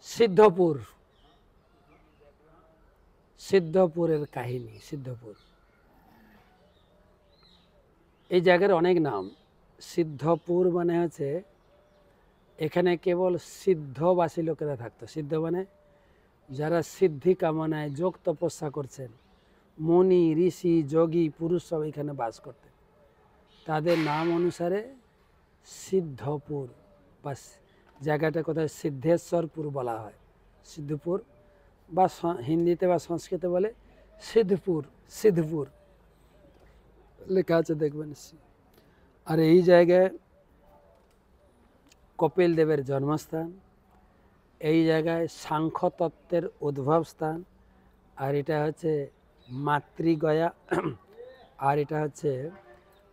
সিদ্ধপুর, সিদ্ধপুরের কাহিনী। সিদ্ধপুর এই জায়গার অনেক নাম। সিদ্ধপুর মানে হচ্ছে এখানে কেবল সিদ্ধবাসী লোকেরা থাকতো। সিদ্ধ মানে যারা সিদ্ধি কামনায় যোগ তপস্যা করছেন, মুনি ঋষি যোগী পুরুষ সব এখানে বাস করতেন। তাদের নাম অনুসারে সিদ্ধপুর বা জায়গাটা কোথায় সিদ্ধেশ্বরপুর বলা হয়। সিদ্ধপুর বা হিন্দিতে বা সংস্কৃতে বলে সিদ্ধপুর। সিদ্ধপুর লেখা আছে দেখবেন। আর এই জায়গায় কপিল দেবের জন্মস্থান, এই জায়গায় সাংখ্য তত্ত্বের উদ্ভব স্থান, আর এটা হচ্ছে মাতৃগয়া, আর এটা হচ্ছে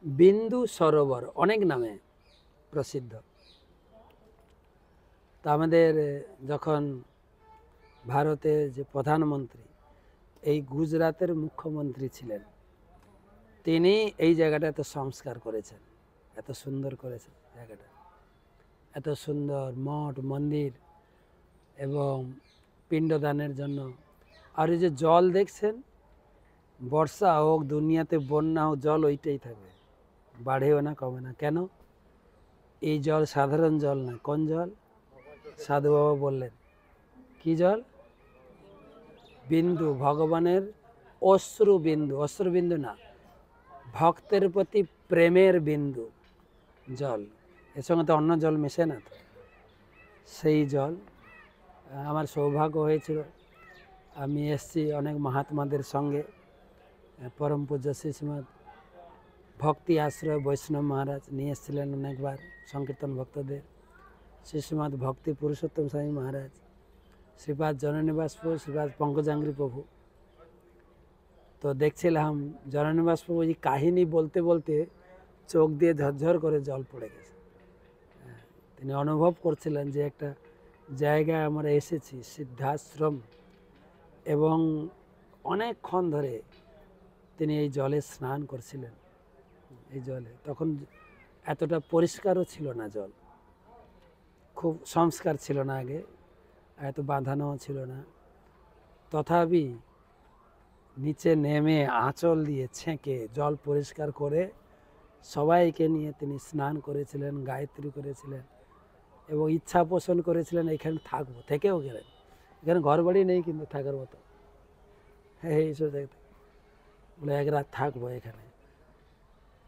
বিন্দু সরোবর, অনেক নামে প্রসিদ্ধ। তা আমাদের যখন ভারতের যে প্রধানমন্ত্রী এই গুজরাটের মুখ্যমন্ত্রী ছিলেন, তিনি এই জায়গাটা এত সংস্কার করেছেন, এত সুন্দর করেছেন জায়গাটা, এত সুন্দর মঠ মন্দির এবং পিণ্ডদানের জন্য। আর এই যে জল দেখছেন, বর্ষা হোক দুনিয়াতে বন্যা হোক জল ওইটাই থাকবে, বাড়েও না কমে না। কেন? এই জল সাধারণ জল না। কোন জল? সাধু বাবা বললেন কি জল? বিন্দু, ভগবানের অশ্রু বিন্দু। অশ্রু বিন্দু না, ভক্তের প্রতি প্রেমের বিন্দু জল। এর সঙ্গে তো অন্য জল মেশে না। তো সেই জল আমার সৌভাগ্য হয়েছিল, আমি এসছি অনেক মহাত্মাদের সঙ্গে। পরম পূজ্য শ্রীশ্রীমৎ ভক্তি আশ্রয় বৈষ্ণব মহারাজ নিয়ে এসেছিলেন অনেকবার সংকীর্তন ভক্তদের, শ্রীশ্রীমৎ ভক্তি পুরুষোত্তম স্বামী মহারাজ, শ্রীপাদ জননিবাসপুর শ্রীপাদ পঙ্কজাঙ্গিরি প্রভু। তো দেখছিলাম জননিবাস প্রভু এই কাহিনী বলতে বলতে চোখ দিয়ে ঝরঝর করে জল পড়ে গেছে। তিনি অনুভব করছিলেন যে একটা জায়গায় আমরা এসেছি, সিদ্ধাশ্রম, এবং অনেকক্ষণ ধরে তিনি এই জলে স্নান করছিলেন। এই জলে তখন এতটা পরিষ্কারও ছিল না জল, খুব সংস্কার ছিল না, আগে এত বাঁধানো ছিল না। তথাপি নিচে নেমে আঁচল দিয়ে ছেঁকে জল পরিষ্কার করে সবাইকে নিয়ে তিনি স্নান করেছিলেন, গায়ত্রী করেছিলেন এবং ইচ্ছা পোষণ করেছিলেন এখানে থাকবো। থেকেও গেলেন, এখানে ঘর বাড়ি নেই কিন্তু থাকার মতো। হ্যাঁ, এইসব দেখতে বলে এক রাত থাকবো এখানে।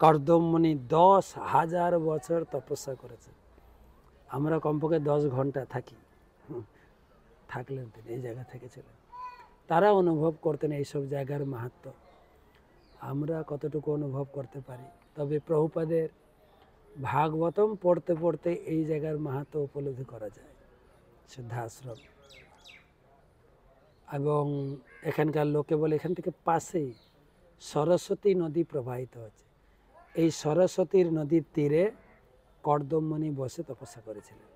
কর্দমমণি 10,000 বছর তপস্যা করেছেন, আমরা কমপক্ষে 10 ঘন্টা থাকি। থাকলেন তিনি, এই জায়গা থেকেছিলেন। তারা অনুভব করতেন এইসব জায়গার মাহাত্ম্য। আমরা কতটুকু অনুভব করতে পারি? তবে প্রভুপাদের ভাগবতম পড়তে পড়তে এই জায়গার মাহাত্ম্য উপলব্ধি করা যায়। সিদ্ধাশ্রম, এবং এখানকার লোকে বলে এখান থেকে পাশেই সরস্বতী নদী প্রবাহিত হচ্ছে। এই সরস্বতীর নদীর তীরে কর্দমমণি বসে তপস্যা করেছিলেন।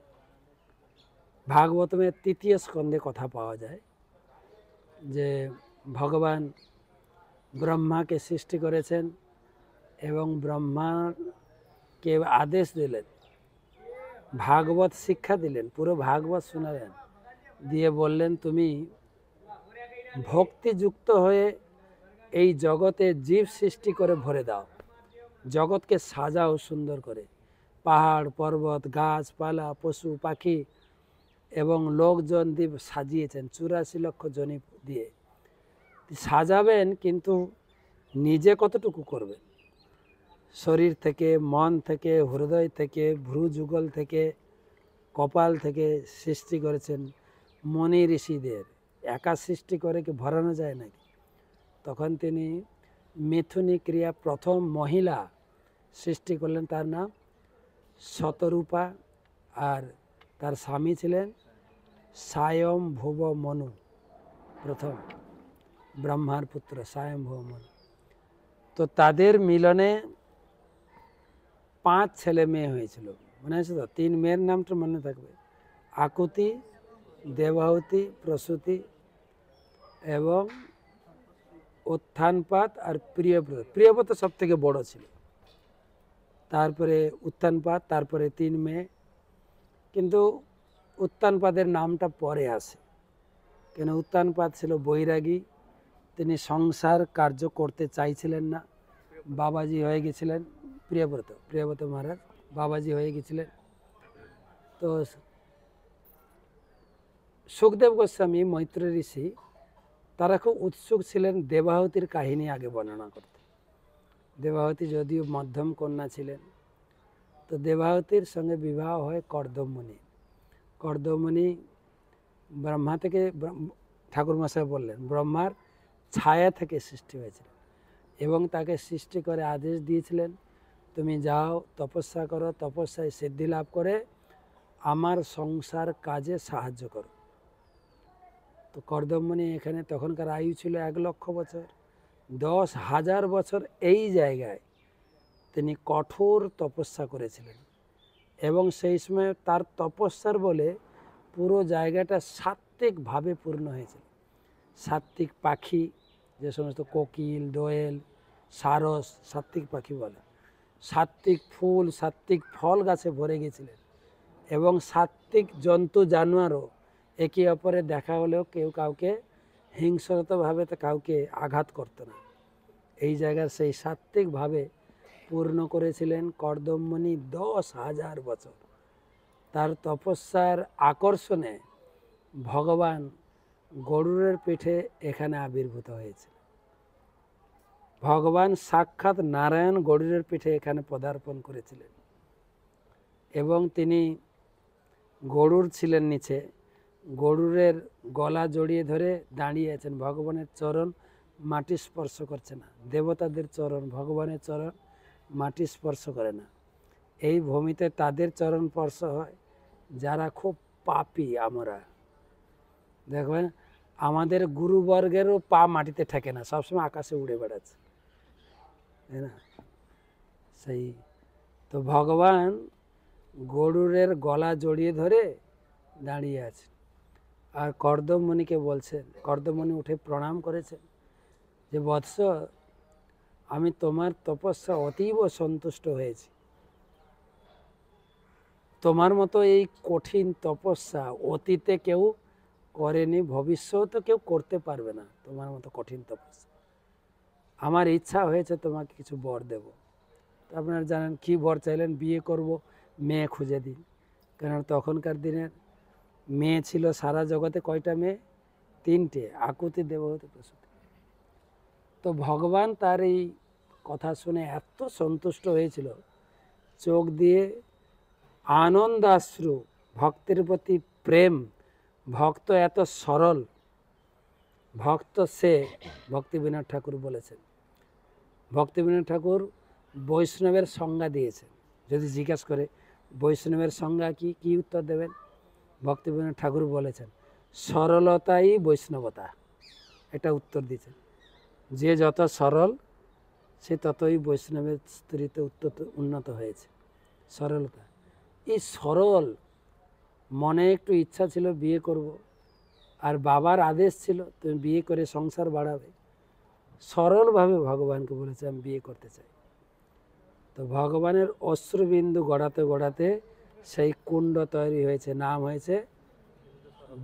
ভাগবতমের 3য় স্কন্ধে কথা পাওয়া যায় যে ভগবান ব্রহ্মাকে সৃষ্টি করেছেন এবং ব্রহ্মাকে আদেশ দিলেন, ভাগবত শিক্ষা দিলেন, পুরো ভাগবত শোনালেন, দিয়ে বললেন তুমি ভক্তিযুক্ত হয়ে এই জগতে জীব সৃষ্টি করে ভরে দাও, জগৎকে সাজাও সুন্দর করে, পাহাড় পর্বত গাছপালা পশু পাখি এবং লোকজন দিয়ে সাজিয়েছেন 84 লক্ষ জনি দিয়ে সাজাবেন, কিন্তু নিজে কতটুকু করবেন? শরীর থেকে, মন থেকে, হৃদয় থেকে, ভ্রু যুগল থেকে, কপাল থেকে সৃষ্টি করেছেন মনি ঋষিদের। একা সৃষ্টি করে কি ভরানো যায় নাকি? তখন তিনি মিথুনী ক্রিয়া প্রথম মহিলা সৃষ্টি করলেন, তার নাম শতরূপা, আর তার স্বামী ছিলেন স্বয়ম্ভুব মনু, প্রথম ব্রহ্মার পুত্র স্বয়ম্ভুব মনু। তো তাদের মিলনে 5 ছেলে মেয়ে হয়েছিল, মনে আছে তো? 3 মেয়ের নামটা মনে থাকবে, আকুতি, দেবাহুতি, প্রসূতি এবং উত্থানপাত আর প্রিয়ব্রত। প্রিয়ব্রত সব থেকে বড় ছিল, তারপরে উত্থানপাত, তারপরে 3 মেয়ে। কিন্তু উত্তানপাদের নামটা পরে আসে, কেন উত্তানপাদ ছিল বৈরাগী, তিনি সংসার কার্য করতে চাইছিলেন না, বাবাজি হয়ে গেছিলেন। প্রিয়ব্রত মহারাজ বাবাজি হয়ে গেছিলেন। তো সুখদেব গোস্বামী, মৈত্র ঋষি, তারা খুব উৎসুক ছিলেন দেবাহুতির কাহিনী আগে বর্ণনা করতে। দেবাহুতি যদিও মধ্যম কন্যা ছিলেন, তো দেবাহুতির সঙ্গে বিবাহ হয় কর্দমমণি। কর্দমমণি ব্রহ্মা থেকে, ঠাকুরমশাই বললেন, ব্রহ্মার ছায়া থেকে সৃষ্টি হয়েছিল এবং তাকে সৃষ্টি করে আদেশ দিয়েছিলেন, তুমি যাও তপস্যা করো, তপস্যায় সিদ্ধি লাভ করে আমার সংসার কাজে সাহায্য করো। তো কর্দমমণি এখানে, তখনকার আয়ু ছিল 1,00,000 বছর, 10,000 বছর এই জায়গায় তিনি কঠোর তপস্যা করেছিলেন এবং সেই সময় তার তপস্যার বলে পুরো জায়গাটা সাত্ত্বিকভাবে পূর্ণ হয়েছিল। সাত্ত্বিক পাখি, যে সমস্ত কোকিল, দোয়েল, সারস, সাত্ত্বিক পাখি বলে, সাত্ত্বিক ফুল, সাত্ত্বিক ফল গাছে ভরে গেছিলেন এবং সাত্ত্বিক জন্তু জানোয়ারও একে অপরে দেখা হলেও কেউ কাউকে হিংস্রতভাবে কাউকে আঘাত করত না। এই জায়গার সেই সাত্ত্বিকভাবে পূর্ণ করেছিলেন কর্দমমণি 10,000 বছর। তার তপস্যার আকর্ষণে ভগবান গরুড়ের পিঠে এখানে আবির্ভূত হয়েছে। ভগবান সাক্ষাৎ নারায়ণ গরুড়ের পিঠে এখানে পদার্পণ করেছিলেন এবং তিনি গরুড় ছিলেন নিচে, গরুড়ের গলা জড়িয়ে ধরে দাঁড়িয়ে আছেন। ভগবানের চরণ মাটি স্পর্শ করছে না, দেবতাদের চরণ, ভগবানের চরণ মাটি স্পর্শ করে না। এই ভূমিতে তাদের চরণ স্পর্শ হয় যারা খুব পাপী। আমরা দেখবেন আমাদের গুরুবর্গেরও পা মাটিতে ঠেকে না, সবসময় আকাশে উড়ে বেড়াচ্ছে, তাই না? সেই তো ভগবান গরুড়ের গলা জড়িয়ে ধরে দাঁড়িয়ে আছে আর কর্দমমণিকে বলছেন, কর্দমমণি উঠে প্রণাম করেছেন যে বৎস, আমি তোমার তপস্যা অতীব সন্তুষ্ট হয়েছি। তোমার মতো এই কঠিন তপস্যা অতীতে কেউ করেনি, ভবিষ্যতে কেউ করতে পারবে না তোমার মতো কঠিন তপস্যা। আমার ইচ্ছা হয়েছে তোমাকে কিছু বর দেব। আপনারা জানেন কি বর চাইলেন? বিয়ে করব, মেয়ে খুঁজে দিন। কারণ তখনকার দিনের মেয়ে ছিল সারা জগতে কয়টা মেয়ে? 3টে, আকুতি, দেবহূতি, প্রসূতি। তো ভগবান তার এই কথা শুনে এত সন্তুষ্ট হয়েছিল, চোখ দিয়ে আনন্দাশ্রু, ভক্তের প্রতি প্রেম। ভক্ত এত সরল, ভক্ত সে, ভক্তিবিনোদ ঠাকুর বলেছেন। ভক্তিবিনোদ ঠাকুর বৈষ্ণবের সংজ্ঞা দিয়েছেন। যদি জিজ্ঞেস করে বৈষ্ণবের সংজ্ঞা কি, কি উত্তর দেবেন? ভক্তিবিনোদ ঠাকুর বলেছেন, সরলতাই বৈষ্ণবতা। এটা উত্তর দিয়েছেন। যে যত সরল সে ততই বৈষ্ণবের স্তরিতে উন্নত হয়েছে। সরলতা, এই সরল মনে একটু ইচ্ছা ছিল বিয়ে করব, আর বাবার আদেশ ছিল তুমি বিয়ে করে সংসার বাড়াবে। সরলভাবে ভগবানকে বলেছে আমি বিয়ে করতে চাই। তো ভগবানের অশ্রুবিন্দু গড়াতে গড়াতে সেই কুণ্ড তৈরি হয়েছে, নাম হয়েছে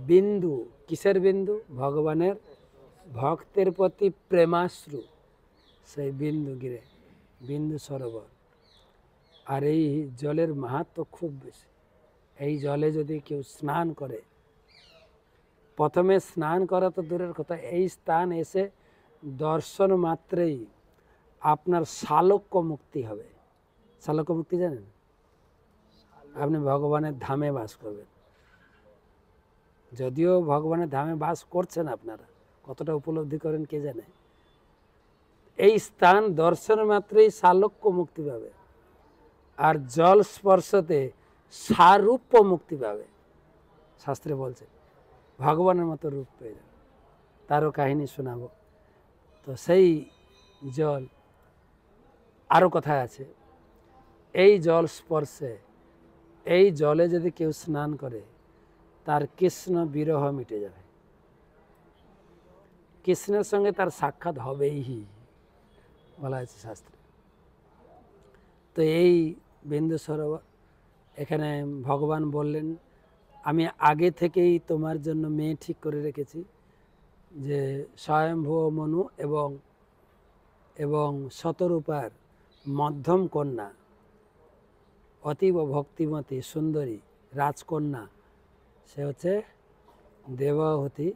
বিন্দু। কিসের বিন্দু? ভগবানের ভক্তের প্রতি প্রেমাশ্রু, সেই বিন্দু গিরে বিন্দু সরোবর। আর এই জলের মাহাত্ম্য খুব বেশি। এই জলে যদি কেউ স্নান করে, প্রথমে স্নান করা তো দূরের কথা, এই স্থান এসে দর্শন মাত্রেই আপনার শালক্য মুক্তি হবে। শালক্য মুক্তি জানেন? আপনি ভগবানের ধামে বাস করবেন। যদিও ভগবানের ধামে বাস করছেন, আপনারা কতটা উপলব্ধি করেন কে জানে। এই স্থান দর্শন মাত্রেই শালক্য মুক্তি পাবে, আর জল স্পর্শতে সারূপ্য মুক্তি পাবে। শাস্ত্রে বলছে ভগবানের মতো রূপ পেয়ে যাবে। তারও কাহিনী শোনাবো। তো সেই জল, আরও কথা আছে, এই জল স্পর্শে, এই জলে যদি কেউ স্নান করে তার কৃষ্ণ বিরহ মিটে যাবে, কৃষ্ণের সঙ্গে তার সাক্ষাৎ হবেই বলা হয়েছে শাস্ত্রে। তো এই বিন্দু সরোবর, এখানে ভগবান বললেন আমি আগে থেকেই তোমার জন্য মেয়ে ঠিক করে রেখেছি, যে স্বয়ম্ভুব মনু এবং এবং শতরূপার মধ্যম কন্যা, অতীব ভক্তিমতী সুন্দরী রাজকন্যা, সে হচ্ছে দেবাহুতি।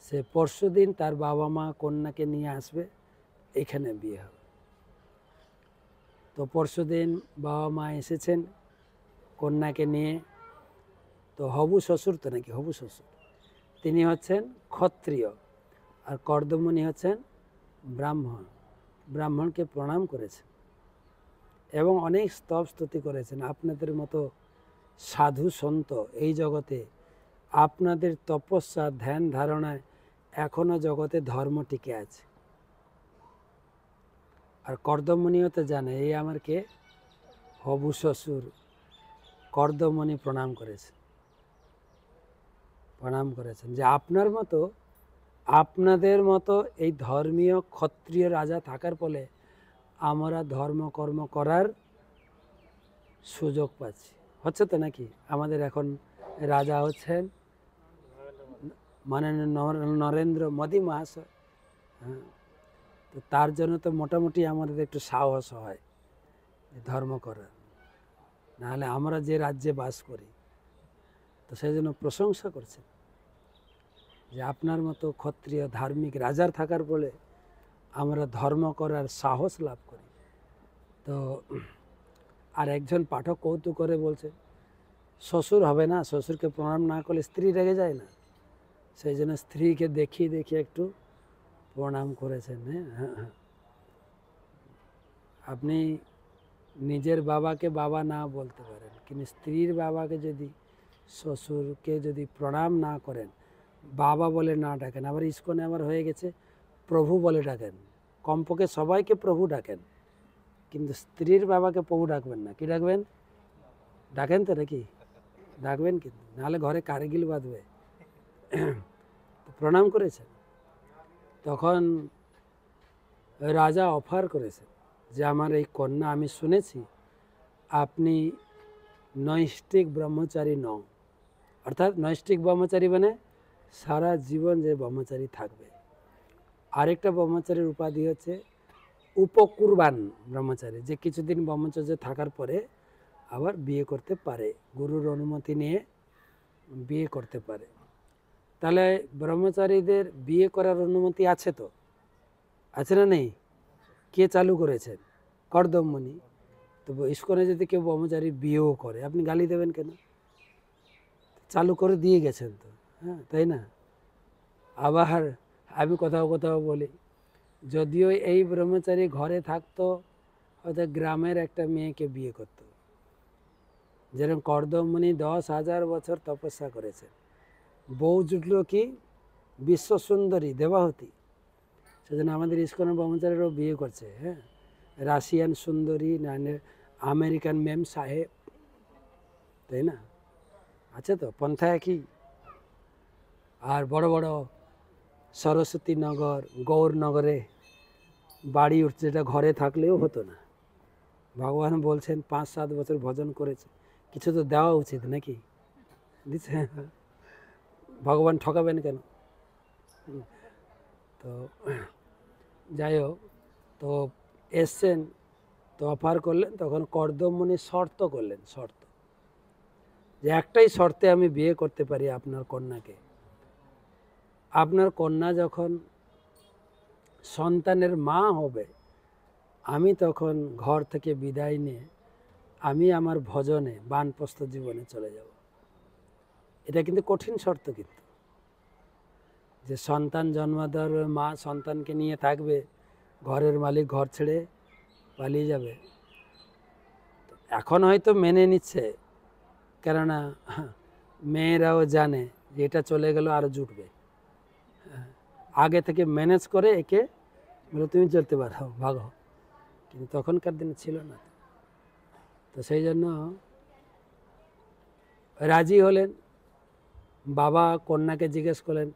সে পরশুদিন তার বাবা মা কন্যাকে নিয়ে আসবে, এখানে বিয়ে হবে। তো পরশুদিন বাবা মা এসেছেন কন্যাকে নিয়ে। তো হবু শ্বশুর, তো নাকি হবু শ্বশুর, তিনি হচ্ছেন ক্ষত্রিয়, আর কর্দমণি হচ্ছেন ব্রাহ্মণ। ব্রাহ্মণকে প্রণাম করেছেন এবং অনেক স্তব স্তুতি করেছেন। আপনাদের মতো সাধু সন্ত এই জগতে, আপনাদের তপস্যা ধ্যান ধারণায় এখনো জগতে ধর্ম টিকে আছে। আর কর্দমণিও তো জানে এই আমার কে, হবু শ্বশুর। কর্দমণি প্রণাম করেছেন যে আপনার মতো, আপনাদের মতো এই ধর্মীয় ক্ষত্রিয় রাজা থাকার ফলে আমরা ধর্মকর্ম করার সুযোগ পাচ্ছি। হচ্ছে তো নাকি? আমাদের এখন রাজা হচ্ছেন মাননীয় নরেন্দ্র মোদী মহাশয়। হ্যাঁ, তো তার জন্য তো মোটামুটি আমাদের একটু সাহস হয় ধর্ম করার, নাহলে আমরা যে রাজ্যে বাস করি, তো সেই জন্য প্রশংসা করছেন যে আপনার মতো ক্ষত্রিয় ধার্মিক রাজার থাকার ফলে আমরা ধর্ম করার সাহস লাভ করি। তো আর একজন পাঠক কৌতুক করে বলছে, শ্বশুর হবে না, শ্বশুরকে প্রণাম না করলে স্ত্রী রেগে যায় না, সেই জন্য স্ত্রীকে দেখিয়ে দেখিয়ে একটু প্রণাম করেছেন। হ্যাঁ, আপনি নিজের বাবাকে বাবা না বলতে পারেন, কিন্তু স্ত্রীর বাবাকে যদি, শ্বশুরকে যদি প্রণাম না করেন, বাবা বলে না ডাকেন, আবার ইস্কনে আবার হয়ে গেছে প্রভু বলে ডাকেন, কমপক্ষে সবাইকে প্রভু ডাকেন, কিন্তু স্ত্রীর বাবাকে প্রভু ডাকবেন না। কি ডাকবেন? ডাকেন তো নাকি? ডাকবেন, কিন্তু নাহলে ঘরে কারগিল বাঁধবে। প্রণাম করেছেন। তখন রাজা অফার করেছেন যে আমার এই কন্যা, আমি শুনেছি আপনি নৈষ্ঠিক ব্রহ্মচারী নন, অর্থাৎ নৈষ্ঠিক ব্রহ্মচারী মানে সারা জীবন যে ব্রহ্মচারী থাকবে। আরেকটা ব্রহ্মচারীর উপাধি হচ্ছে উপকুরবান ব্রহ্মচারী, যে কিছুদিন ব্রহ্মচর্য থাকার পরে আবার বিয়ে করতে পারে, গুরুর অনুমতি নিয়ে বিয়ে করতে পারে। তাহলে ব্রহ্মচারীদের বিয়ে করার অনুমতি আছে, তো আছে না নেই? কে চালু করেছেন? কর্দমমণি। তো ইস্কনে যদি কেউ ব্রহ্মচারী বিয়েও করে, আপনি গালি দেবেন কেন? চালু করে দিয়ে গেছেন তো, হ্যাঁ, তাই না? আবার আমি কোথাও কোথাও বলি, যদিও এই ব্রহ্মচারী ঘরে থাকতো, হয়তো গ্রামের একটা মেয়েকে বিয়ে করত। যেরকম কর্দমমণি 10,000 বছর তপস্যা করেছে, বউ জুটল কি বিশ্ব সুন্দরী দেবাহুতি। সেজন্য আমাদের ইস্কনের ব্রহ্মচারীরাও বিয়ে করছে। হ্যাঁ, রাশিয়ান সুন্দরী, আমেরিকান মেম সাহেব, তাই না? আছে তো পন্থা একই। আর বড় বড় সরস্বতী নগর, গৌরনগরে বাড়ি উঠছে, যেটা ঘরে থাকলেও হতো না। ভগবান বলছেন 5-7 বছর ভজন করেছে, কিছু তো দেওয়া উচিত নাকি? দিচ্ছে। ভগবান ঠকাবেন কেন? তো যাই হোক, তো এসছেন, তো অফার করলেন। তখন কর্দমমণি শর্ত করলেন, শর্ত যে একটাই শর্তে আমি বিয়ে করতে পারি আপনার কন্যাকে। আপনার কন্যা যখন সন্তানের মা হবে, আমি তখন ঘর থেকে বিদায় নিয়ে আমি আমার ভজনে বানপ্রস্থ জীবনে চলে যাব। এটা কিন্তু কঠিন শর্ত, কিন্তু যে সন্তান জন্ম দেওয়ার মা সন্তানকে নিয়ে থাকবে, ঘরের মালিক ঘর ছেড়ে পালিয়ে যাবে। এখন হয়তো মেনে নিচ্ছে, কেননা মেয়েরাও জানে যে এটা চলে গেল আরও জুটবে, আগে থেকে ম্যানেজ করে একে বলে তুমি চলতে পারো, ভাগো। কিন্তু তখনকার দিনে ছিল না। তো সেই জন্য রাজি হলেন। বাবা কন্যাকে জিজ্ঞেস করলেন,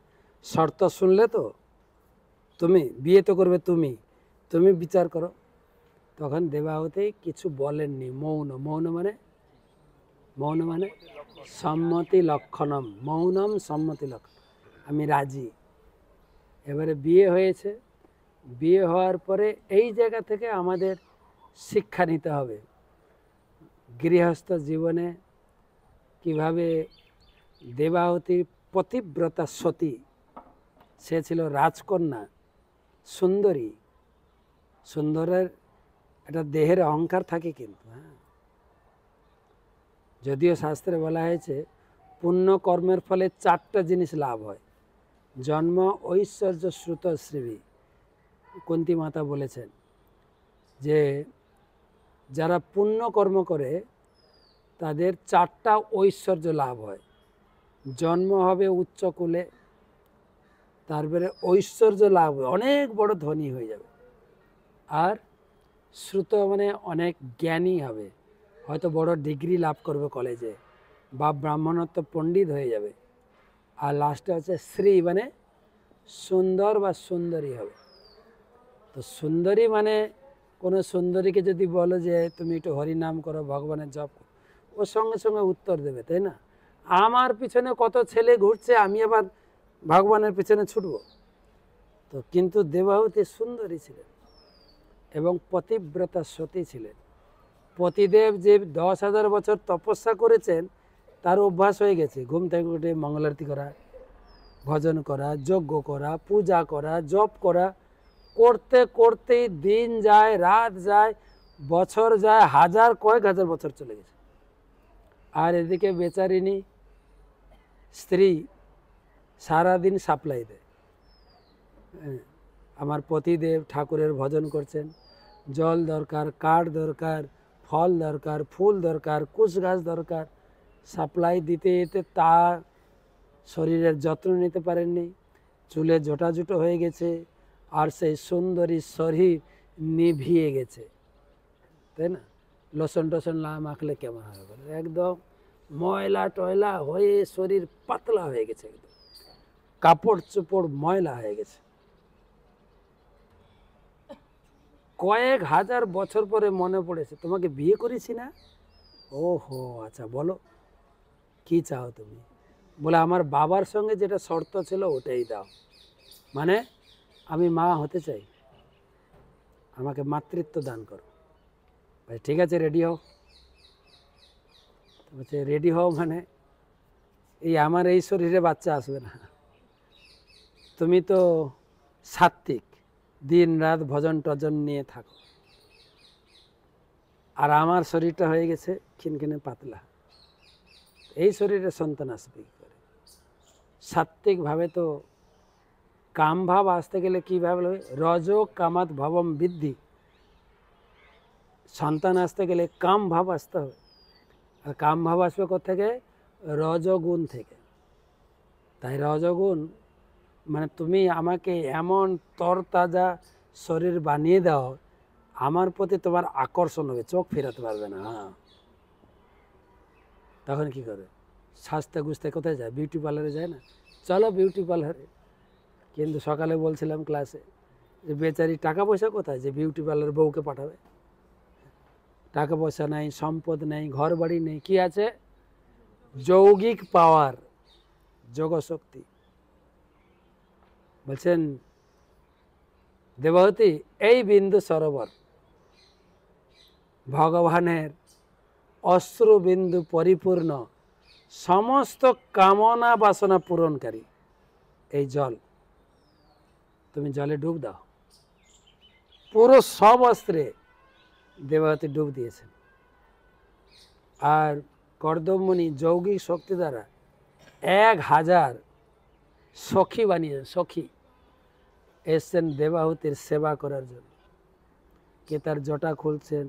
শর্ত শুনলে তো? তুমি বিয়ে তো করবে, তুমি বিচার করো। তখন দেবাহুতি কিছু বলেননি, মৌন। মৌন মানে মৌন মানে সম্মতি লক্ষণম, মৌনম সম্মতি লক্ষণ, আমি রাজি। এবারে বিয়ে হয়েছে, বিয়ে হওয়ার পরে এই জায়গা থেকে আমাদের শিক্ষা নিতে হবে গৃহস্থ জীবনে কিভাবে দেবাহুতির পতিব্রতা সতী, সে ছিল রাজকন্যা, সুন্দরী। সুন্দরের একটা দেহের অহংকার থাকে কিন্তু, হ্যাঁ, যদিও শাস্ত্রে বলা হয়েছে পুণ্য কর্মের ফলে 4টা জিনিস লাভ হয়, জন্ম, ঐশ্বর্য, শ্রুত, শ্রীবি। কুন্তী মাতা বলেছেন যে যারা পুণ্য কর্ম করে তাদের 4টা ঐশ্বর্য লাভ হয়, জন্ম হবে উচ্চ কুলে, তারপরে ঐশ্বর্য লাভ হবে, অনেক বড় ধনী হয়ে যাবে, আর শ্রুত মানে অনেক জ্ঞানী হবে, হয়তো বড় ডিগ্রি লাভ করবে কলেজে, বা ব্রাহ্মণত্ব পণ্ডিত হয়ে যাবে, আর লাস্টে হচ্ছে শ্রী মানে সুন্দর বা সুন্দরী হবে। তো সুন্দরী মানে কোনো সুন্দরীকে যদি বলো যে তুমি একটু হরিনাম করো, ভগবানের জপ করো, ওর সঙ্গে সঙ্গে উত্তর দেবে, তাই না? আমার পিছনে কত ছেলে ঘুরছে, আমি আবার ভগবানের পিছনে ছুটবো? তো কিন্তু দেবাহুতি সুন্দরী ছিলেন এবং পতিব্রতা সতী ছিলেন। পতিদেব যে 10,000 বছর তপস্যা করেছেন তার অভ্যাস হয়ে গেছে, ঘুম থেকে উঠে মঙ্গলারতি করা, ভজন করা, যজ্ঞ করা, পূজা করা, জপ করা, করতে করতেই দিন যায়, রাত যায়, বছর যায়, কয়েক হাজার বছর চলে গেছে। আর এদিকে বেচারিনী স্ত্রী সারাদিন সাপ্লাই দেয়, আমার পতিদেব ঠাকুরের ভজন করছেন, জল দরকার, কাঠ দরকার, ফল দরকার, ফুল দরকার, কুশ গাছ দরকার, সাপ্লাই দিতে দিতে তা শরীরের যত্ন নিতে পারেননি, চুলে জটাজুটো হয়ে গেছে, আর সেই সুন্দরী শরীর নিভিয়ে গেছে, তাই না? লোশন টোশন না মাখলে কেমন হবে বলে, একদম ময়লা টয়লা হয়ে শরীর পাতলা হয়ে গেছে, একদম কাপড় চোপড় ময়লা হয়ে গেছে। কয়েক হাজার বছর পরে মনে পড়েছে, তোমাকে বিয়ে করেছি না? ওহো আচ্ছা, বলো কি চাও তুমি? বলে আমার বাবার সঙ্গে যেটা শর্ত ছিল ওটাই দাও, মানে আমি মা হতে চাই, আমাকে মাতৃত্ব দান করো। ভাই ঠিক আছে, রেডি হও। বলছে রেডি হও মানে এই আমার এই শরীরে বাচ্চা আসবে না, তুমি তো সাত্ত্বিক, দিন রাত ভজন টজন নিয়ে থাকো, আর আমার শরীরটা হয়ে গেছে খিনখিনে পাতলা, এই শরীরে সন্তান আসবে কি করে? সাত্ত্বিকভাবে তো কাম ভাব আসতে গেলে কীভাবে হবে? রজ কামাত ভবম বৃদ্ধি, সন্তান আসতে গেলে কাম ভাব আসতে হবে, আর কাম ভাব আসবে কোত্থেকে? রজগুণ থেকে। তাই রজগুণ মানে তুমি আমাকে এমন তরতাজা শরীর বানিয়ে দাও, আমার প্রতি তোমার আকর্ষণ হবে, চোখ ফেরাতে পারবে না। তখন কি করে? সাজতে গুজতে কোথায় যায়? বিউটি পার্লারে যায় না? চলো বিউটি পার্লারে। কিন্তু সকালে বলছিলাম ক্লাসে যে বেচারি টাকা পয়সা কোথায় যে বিউটি পার্লার বউকে পাঠাবে? টাকা পয়সা নেই, সম্পদ নেই, ঘর বাড়ি নেই, কি আছে? যৌগিক পাওয়ার, যোগশক্তি। বলছেন দেবহূতি এই বিন্দু সরোবর ভগবানের অশ্রু বিন্দু পরিপূর্ণ, সমস্ত কামনা বাসনা পূরণকারী এই জল, তুমি জলে ডুব দাও। পুরো সব অস্ত্রে দেবহূতি ডুব দিয়েছেন, আর কর্দমমণি যৌগিক শক্তি দ্বারা 1000 সখী বানিয়েছেন। সখী এসছেন দেবাহুতির সেবা করার জন্য, কে তার জটা খুলছেন,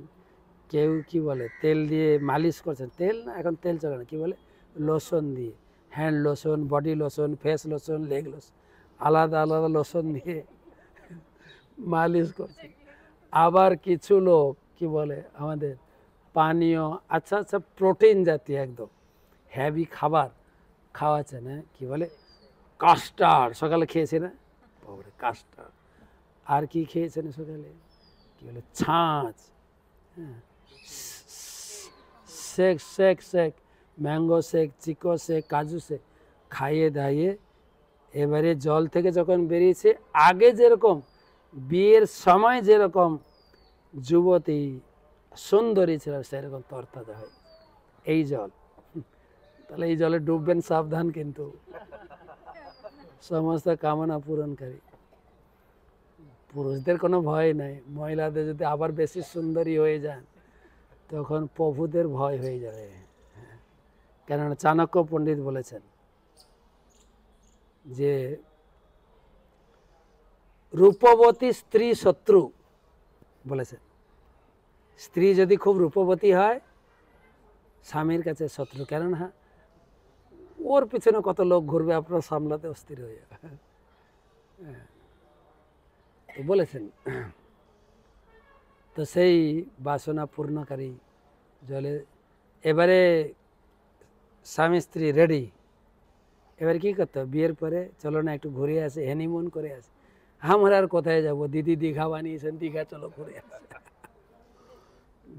কেউ কি বলে তেল দিয়ে মালিশ করছেন, তেল না এখন তেল চলে না, কি বলে লোশন দিয়ে, hand lotion, body lotion, face lotion, leg lotion, আলাদা আলাদা লোশন দিয়ে মালিশ করছেন। আবার কিছু লোক কি বলে আমাদের পানীয়, আচ্ছা আচ্ছা প্রোটিন জাতীয় একদম হেভি খাবার খাওয়াচ্ছে না, কি বলে কাস্টার্ড, সকালে খেয়েছে না বাবারে কাস্টার্ড, আর কি খেয়েছেন সকালে, কি বলে ছাঁচ, হ্যাঁ shake shake shake, mango shake, chikoo shake, kaju shake খাইয়ে দাইয়ে এবারে জল থেকে যখন বেরিয়েছে, আগে যেরকম বিয়ের সময় যেরকম যুবতী সুন্দরী ছিল সেরকম তরতাজা হয় এই জল। তাহলে এই জলে ডুববেন সাবধান, কিন্তু সমস্ত কামনা পূরণকারী। পুরুষদের কোনো ভয় নাই, মহিলাদের যদি আবার বেশি সুন্দরী হয়ে যান তখন প্রভুদের ভয় হয়ে যাবে। কেননা চাণক্য পণ্ডিত বলেছেন যে রূপবতী স্ত্রী শত্রু বলেছেন। স্ত্রী যদি খুব রূপবতী হয় স্বামীর কাছে শত্রু, কেননা ওর পিছনে কত লোক ঘুরবে, আপনার সামলাতে অস্থির হয়ে যাবে। তো বলেছেন, তো সেই বাসনা পূর্ণকারী জলে এবারে স্বামী স্ত্রী রেডি। এবার কি করতে হবে, বিয়ের পরে চলো না একটু ঘুরে আসে, হনিমুন করে আসে। আমরা আর কোথায় যাব, দিদি দীঘা বানিয়েছেন, দীঘা চলো ঘুরে আসে।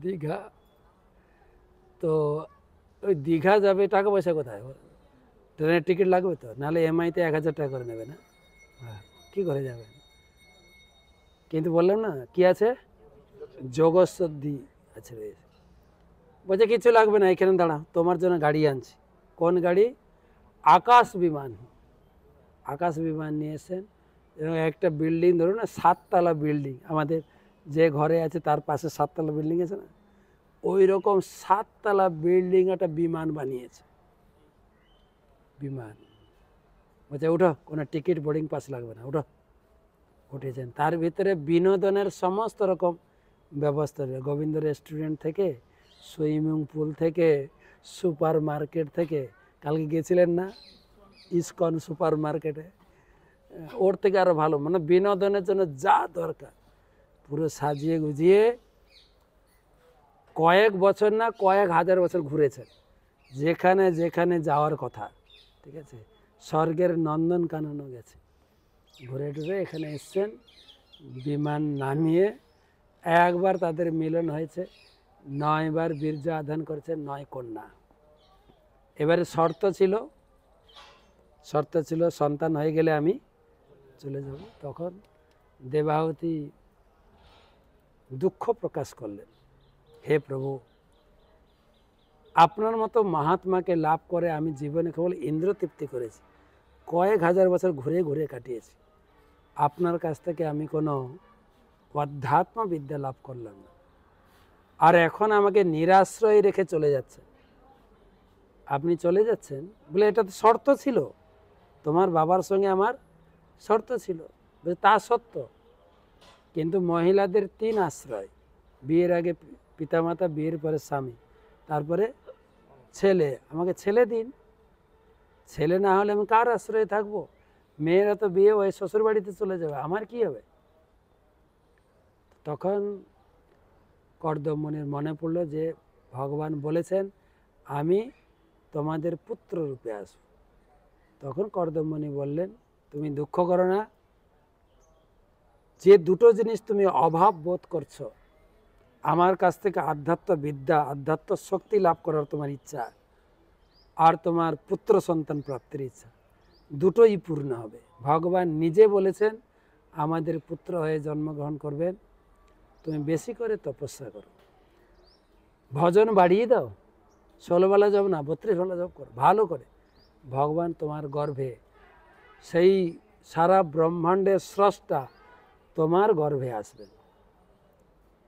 দীঘা, তো ওই দীঘা যাবে, টাকা পয়সা কোথায়, ট্রেনের টিকিট লাগবে তো, নাহলে এমআইতে 1000 টাকা করে নেবে না, কি করে যাবেন। কিন্তু বললাম না কি আছে, যোগসদ্ধি আছে রয়েছে। বলছে কিছু লাগবে না, এখানে দাঁড়া, তোমার জন্য গাড়ি আনছি। কোন গাড়ি? আকাশ বিমান। আকাশ বিমান নিয়ে এসেছেন এবং একটা বিল্ডিং, ধরুন না 7 তলা বিল্ডিং, আমাদের যে ঘরে আছে তার পাশে 7 তলা বিল্ডিং আছে না, ওই রকম 7 তলা বিল্ডিং একটা বিমান বানিয়েছে। বিমান বলছে উঠো, কোনো টিকিট বোর্ডিং পাস লাগবে না, উঠো। উঠেছেন, তার ভিতরে বিনোদনের সমস্ত রকম ব্যবস্থা রয়েছে, গোবিন্দ রেস্টুরেন্ট থেকে, সুইমিং পুল থেকে, সুপার মার্কেট থেকে। কালকে গেছিলেন না ইসকন সুপার মার্কেটে, ওর থেকে আরও ভালো, মানে বিনোদনের জন্য যা দরকার পুরো সাজিয়ে গুজিয়ে কয়েক বছর না কয়েক হাজার বছর ঘুরেছেন, যেখানে যেখানে যাওয়ার কথা। ঠিক আছে, স্বর্গের নন্দন কাননও গেছে, ঘুরে টুরে এখানে এসছেন। বিমান নামিয়ে একবার তাদের মিলন হয়েছে, 9 বার বীর্য আধান করেছেন, 9 কন্যা। এবারে শর্ত ছিল সন্তান হয়ে গেলে আমি চলে যাব। তখন দেবাহুতি দুঃখ প্রকাশ করলেন, হে প্রভু, আপনার মতো মহাত্মাকে লাভ করে আমি জীবনে কেবল ইন্দ্র তৃপ্তি করেছি, কয়েক হাজার বছর ঘুরে ঘুরে কাটিয়েছি, আপনার কাছ থেকে আমি কোনো অধ্যাত্ম বিদ্যা লাভ করলাম না, আর এখন আমাকে নিরাশ্রয় রেখে চলে যাচ্ছে। আপনি চলে যাচ্ছেন বলে, এটা তো শর্ত ছিল, তোমার বাবার সঙ্গে আমার শর্ত ছিল, তা সত্য। কিন্তু মহিলাদের 3 আশ্রয়, বিয়ের আগে পিতামাতা, বিয়ের পরে স্বামী, তারপরে ছেলে। আমাকে ছেলে দিন, ছেলে না হলে আমি কার আশ্রয়ে থাকবো? মেয়েরা তো বিয়ে হয়ে শ্বশুর বাড়িতে চলে যাবে, আমার কি হবে? তখন কর্দমমণির মনে পড়লো যে ভগবান বলেছেন আমি তোমাদের পুত্র রূপে আসব। তখন কর্দমমণি বললেন, তুমি দুঃখ করো না, যে দুটো জিনিস তুমি অভাব বোধ করছো, আমার কাছ থেকে আধ্যাত্ম বিদ্যা, আধ্যাত্ম শক্তি লাভ করার তোমার ইচ্ছা, আর তোমার পুত্র সন্তান প্রাপ্তির ইচ্ছা, দুটোই পূর্ণ হবে। ভগবান নিজে বলেছেন আমাদের পুত্র হয়ে জন্মগ্রহণ করবেন, তুমি বেশি করে তপস্যা করো, ভজন বাড়িয়ে দাও, 16 বেলা জপ না 32 বেলা জপ করো ভালো করে, ভগবান তোমার গর্ভে, সেই সারা ব্রহ্মাণ্ডের স্রষ্টা তোমার গর্ভে আসবেন।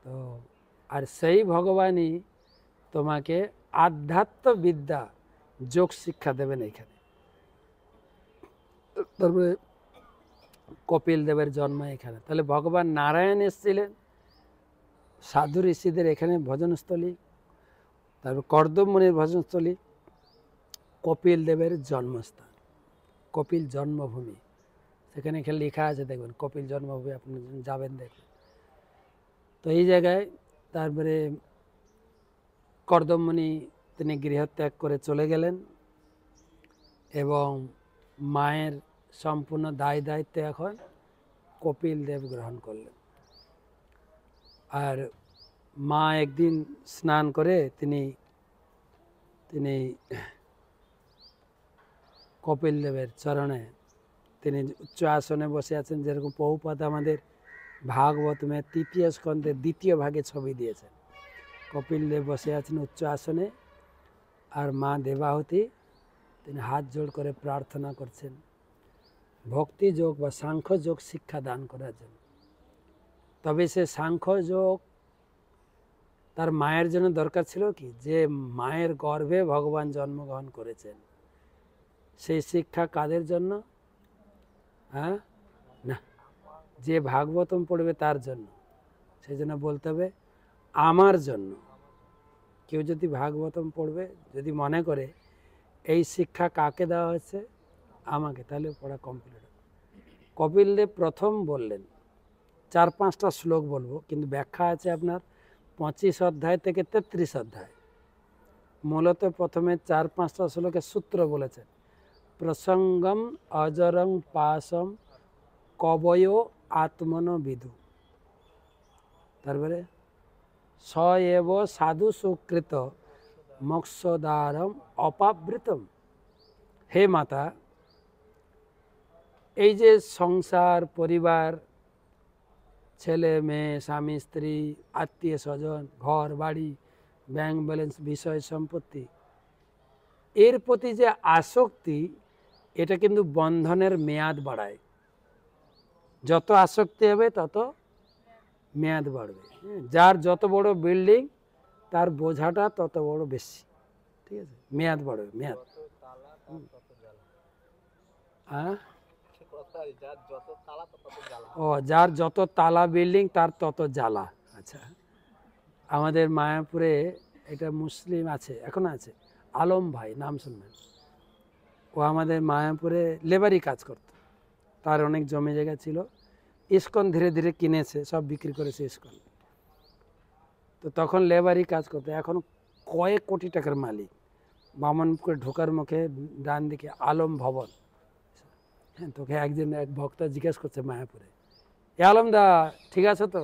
তো আর সেই ভগবানই তোমাকে আধ্যাত্ম বিদ্যা, যোগ শিক্ষা দেবেন এইখানে। তারপরে কপিল দেবের জন্ম এখানে। তাহলে ভগবান নারায়ণ এসেছিলেন সাধু ঋষিদের এখানে ভজনস্থলী, তারপর কর্দমমণির ভজনস্থলী, কপিল দেবের জন্মস্থান, কপিল জন্মভূমি, সেখানে এখানে লেখা আছে দেখবেন কপিল জন্মভূমি, আপনি যাবেন দেখবেন। তো এই জায়গায় তারপরে কর্দমমণি তিনি গৃহত্যাগ করে চলে গেলেন এবং মায়ের সম্পূর্ণ দায় দায়িত্ব এখন কপিল দেব গ্রহণ করলেন। আর মা একদিন স্নান করে তিনি তিনি কপিল দেবের চরণে তিনি উচ্চ আসনে বসে আছেন, যেরকম প্রভুপাদ আমাদের ভাগবতমের তৃতীয় স্কন্ধের দ্বিতীয় ভাগে ছবি দিয়েছেন। কপিল দেব বসে আছেন উচ্চ আসনে, আর মা দেবাহুতি তিনি হাত জোড় করে প্রার্থনা করছেন ভক্তি যোগ বা সাংখ্য যোগ শিক্ষা দান করার জন্য। তবে সে সাংখ্য যোগ তার মায়ের জন্য দরকার ছিল কি, যে মায়ের গর্ভে ভগবান জন্মগ্রহণ করেছেন, সেই শিক্ষা কাদের জন্য? হ্যাঁ, না, যে ভাগবতম পড়বে তার জন্য। সেই জন্য বলতে হবে আমার জন্য। কেউ যদি ভাগবতম পড়বে, যদি মনে করে এই শিক্ষা কাকে দেওয়া হয়েছে, আমাকে, তাহলে পড়া কমপ্লিট হবে। কপিল দেব প্রথম বললেন, 4-5টা শ্লোক বলবো, কিন্তু ব্যাখ্যা আছে আপনার 25 অধ্যায় থেকে 33 অধ্যায়। মূলত প্রথমে 4-5টা শ্লোকের সূত্র বলেছেন। প্রসঙ্গম অজরং পাশম কবয় আত্মন বিদু, তারপরে স এব সাধু সুকৃত মোক্ষদারম অপাবৃতম। হে মাতা, এই যে সংসার, পরিবার, ছেলে মেয়ে, স্বামী স্ত্রী, আত্মীয় স্বজন, ঘর বাড়ি, ব্যাংক ব্যালেন্স, বিষয় সম্পত্তি, এর প্রতি যে আসক্তি, এটা কিন্তু বন্ধনের মেয়াদ বাড়ায়। যত আসক্তি হবে তত মেয়াদ বাড়বে। যার যত বড় বিল্ডিং, তার বোঝাটা তত বড় বেশি, ঠিক আছে, মেয়াদ বাড়বে, মেয়াদ। ও, যার যত তালা বিল্ডিং তার তত জ্বালা। আচ্ছা, আমাদের মায়াপুরে এটা মুসলিম আছে, এখন আছে, আলম ভাই, নাম শুনবেন। ও আমাদের মায়াপুরে লেবারি কাজ করত, তার অনেক জমি জায়গা ছিল। ইস্কন ধীরে ধীরে কিনেছে, সব বিক্রি করেছে ইস্কন। তো তখন লেবারি কাজ করতো, এখন কয়েক কোটি টাকার মালিক। বামনপুরে ঢোকার মুখে ডান দিকে আলম ভবন। হ্যাঁ, তোকে একদিন এক ভক্ত জিজ্ঞেস করছে মায়াপুরে, এ আলম দা ঠিক আছে তো?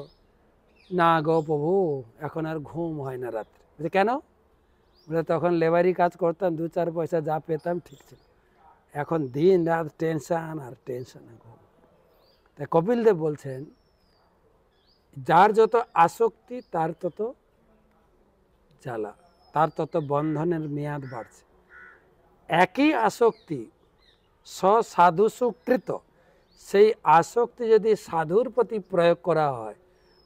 না গো প্রভু, এখন আর ঘুম হয় না রাত্রে। বলছে কেন? বলে তখন লেবারি কাজ করতাম, 2-4 পয়সা যা পেতাম ঠিক ছিল, এখন দিন রাত টেনশন আর টেনশন, ঘুম। তাই কপিল দেব বলছেন, যার যত আসক্তি তার তত জ্বালা, তার তত বন্ধনের মেয়াদ বাড়ছে। একই আসক্তি সাধু সুকৃত, সেই আসক্তি যদি সাধুর প্রতি প্রয়োগ করা হয়,